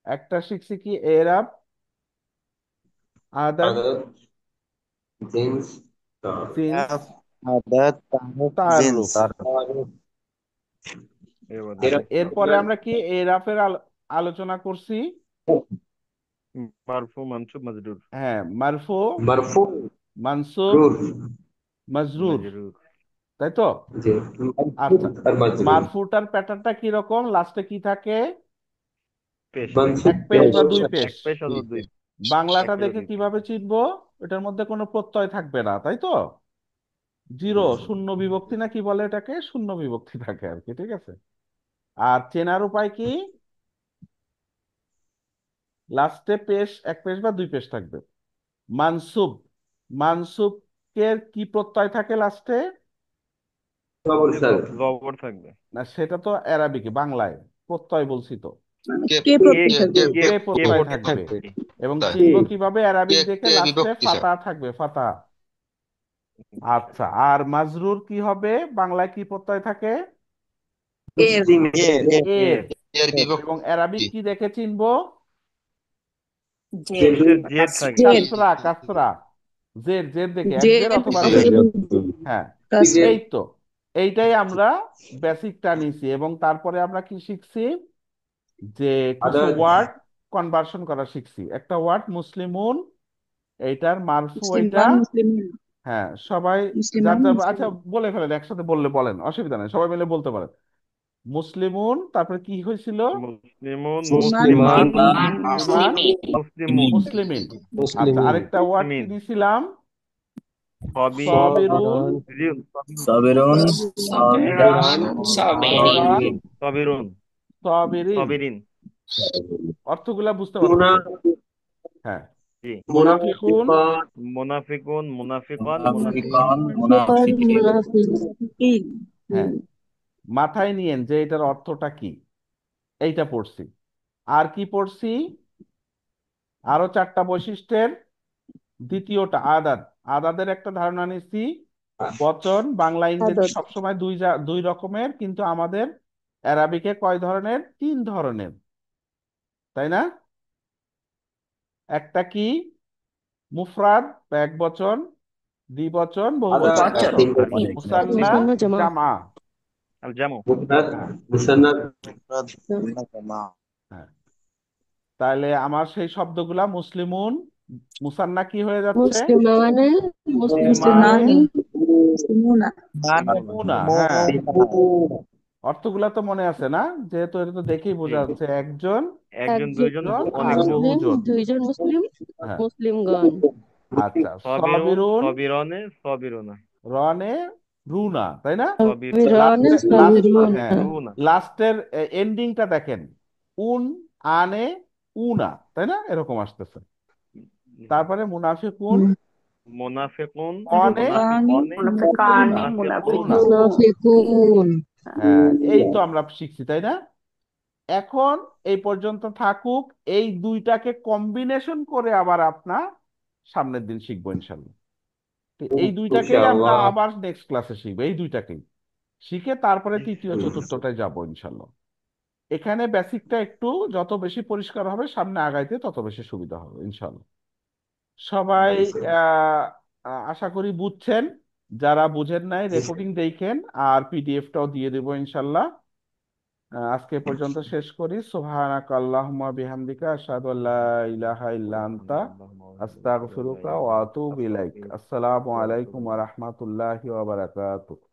একটা শিখছি কি? এরাব, আদাদ, Aadat. Jeans. Jeans, Aadat, তারুফ, jeans. তারুফ। এবার আচ্ছা, এরব। এরপরে আমরা কি এরাফের আলোচনা করছি। মারফু, মানসুব, মাজরুর। হ্যাঁ, মারফু, মারফু। মানসুব, রুর। মাজরুর, মাজরুর। তাই তো? জি। মানসুব আচ্ছা, আর মাজরুর। মারফুটার প্যাটার্নটা কি রকম? লাস্টে কি থাকে? পেশ। মানসুব এক পেশ পেশ। বা দুই পেশ। এক পেশ অথবা দুই। এক বাংলাটা পেশ দেখে অথবা দুই পেশ। কিভাবে চিনবো? এটার মধ্যে কোনো প্রত্যয় থাকবে না, তাই তো? জিরো, শূন্য বিভক্তি না কি বলে এটাকে, শূন্য বিভক্তি থাকে আর কি, ঠিক আছে? আর চেনার উপায় কি? লাস্টে পেশ, এক পেশ বা দুই পেশ থাকবে। মানসুব, মানসুবের কি প্রত্যয় থাকে লাস্টে? খবর স্যার। জবর থাকবে। না, সেটা তো অ্যারাবিকে, বাংলায় প্রত্যয় বলছি তো। কে কে কে, প্রত্যয় থাকবে? কে কে কে কে প্রত্যয় প্রত্যয় থাকবে। থাকবে। এবং তাই। চিনবো কিভাবে? কে অ্যারাবিক দেখে কে লাস্টে বিভক্তি স্যার। ফাতা থাকবে, ফাতা। আচ্ছা, আর মাজরুর কি হবে? বাংলায় কি প্রত্যয় থাকে? এর। এর। এর। এর। এর এবং বিভক্তি। অ্যারাবিক কি দেখে চিনবো? জের। যেহেতু কিসের জের থাকবে। জের। কাসরা, কাসরা। জের, জের দেখে, এক জের জের। অথবা জি জের। জি। হ্যাঁ, কাসরা। এই তো, এইটাই আমরা বেসিকটা নিছি। এবং তারপরে আমরা কি শিখছি? যে কিছু আদাত। ওয়ার্ড কনভার্সন করা শিখছি। একটা ওয়ার্ড মুসলিমুন, এইটার মারফু এটা। মুসলিমান, মুসলিমিন। হ্যাঁ, সবাই যার মুসলিমান, যার, আচ্ছা মুসলিমিন। বলে ফেলেন, একসাথে বললে বলেন, অসুবিধা নেই, সবাই মিলে বলতে পারেন। মুসলিমুন, তারপরে কি হয়েছিল? মুসলিমুন, মুসলিমান, মুসলিমান, মুসলিমিন। মুসলিমান, মুসলিমুন, মুসলিমিন। আচ্ছা, মুসলিমিন। আরেকটা ওয়ার্ড কি মুসলিমিন, দিছিলাম? সবই, সবিরুন, সাবিরুন, সাবিরান, সাবিরান, সবিরুন, সাবিরিন। সবিরিন। অর্থগুলা বুঝতে মুনা। পারতেছেন? হ্যাঁ। জি। মুনাফিকুন, মুনাফিকান। মুনাফিকুন, মুনাফিকান, মুনাফিকিন। মুনাফিকান, মুনাফিকান, মুনাফিকিন। মুনাফিকিন। হ্যাঁ, মাথায় নিয়েন যে এটার অর্থটা কি। এইটা পড়ছি। আর কি পড়ছি? আরো চারটা বৈশিষ্ট্যের দ্বিতীয়টা আদাদ। আদাদের একটা ধারণা নিচ্ছি। বচন বাংলা ইংরেজি আদত। সবসময় দুই রকমের, কিন্তু আমাদের অ্যারাবিকে কয় ধরনের? তিন ধরনের, তাই না? একটা কি? মুফরাদ বা এক বচন, দ্বিবচন, বহু আদাত বচন। বচন। তিন বছর। তিন। মুসান্না, মুসান্না, জামা। জামা। আল জামু। মুফরাদ। মুসান্নাদ। হ্যাঁ, তাহলে আমার সেই শব্দগুলা মুসলিমুন, মুসান্না কি হয়ে যাচ্ছে? মুসলিমা মানে মানে মুসলিমানে মুসলিমুনা মুনা, হ্যাঁ। অর্থগুলা তো মনে আছে না? যেহেতু এটা তো দেখেই জি, বোঝা যাচ্ছে একজন, একজন একজন দুইজন জন আর অনেক জন। মুসলিম বহুজন। দুইজন মুসলিম হ্যাঁ, মুসলিমগণ আচ্ছা। সবিরুন, সবিরুন, সবিরনে, সবিরুনা, রনে, রুনা, তাই না? সাবিরানে সবিরনে, লাস্ট, সাবিরুনা হ্যাঁ, রুনা। লাস্টের এন্ডিংটা দেখেন, উন, আনে, উনা, তাই না? এরকম আসতেছে। তারপরে মুনাফিকুন, মোনাফেকুন, অনে, মোনাফিকনে, মুনাফিকানি রুনা। মুনাফিকুন। মুনাফিকুন হ্যাঁ, এই তো আমরা শিখছি, তাই না? এখন এই পর্যন্ত থাকুক। এই দুইটাকে কম্বিনেশন করে আবার আপনার সামনের দিন শিখবো ইনশাল্লাহ। তো এই দুইটাকেই আমরা ইনশাআল্লাহ। আবার নেক্সট ক্লাসে শিখবো, এই দুইটাকেই শিখে তারপরে তৃতীয় চতুর্থটায় যাবো ইনশাল্লাহ। এখানে বেসিকটা একটু যত বেশি পরিষ্কার হবে সামনে আগাইতে তত বেশি সুবিধা হবে ইনশাল্লাহ। সবাই জি স্যার। আশা করি বুঝছেন। যারা বুঝেন নাই রেকর্ডিং দেখেন, আর পিডিএফটাও দিয়ে দেবো ইনশাল্লাহ। আজকে এ পর্যন্ত শেষ করি। সুবহানাকা আল্লাহুম্মা বিহামদিকা আশহাদু আল্লা ইলাহা ইল্লা আনতা আস্তাগফিরুকা ওয়া আতুবু ইলাইক। আসসালামু আলাইকুম ওয়া রাহমাতুল্লাহি ওয়া বারাকাতুহু।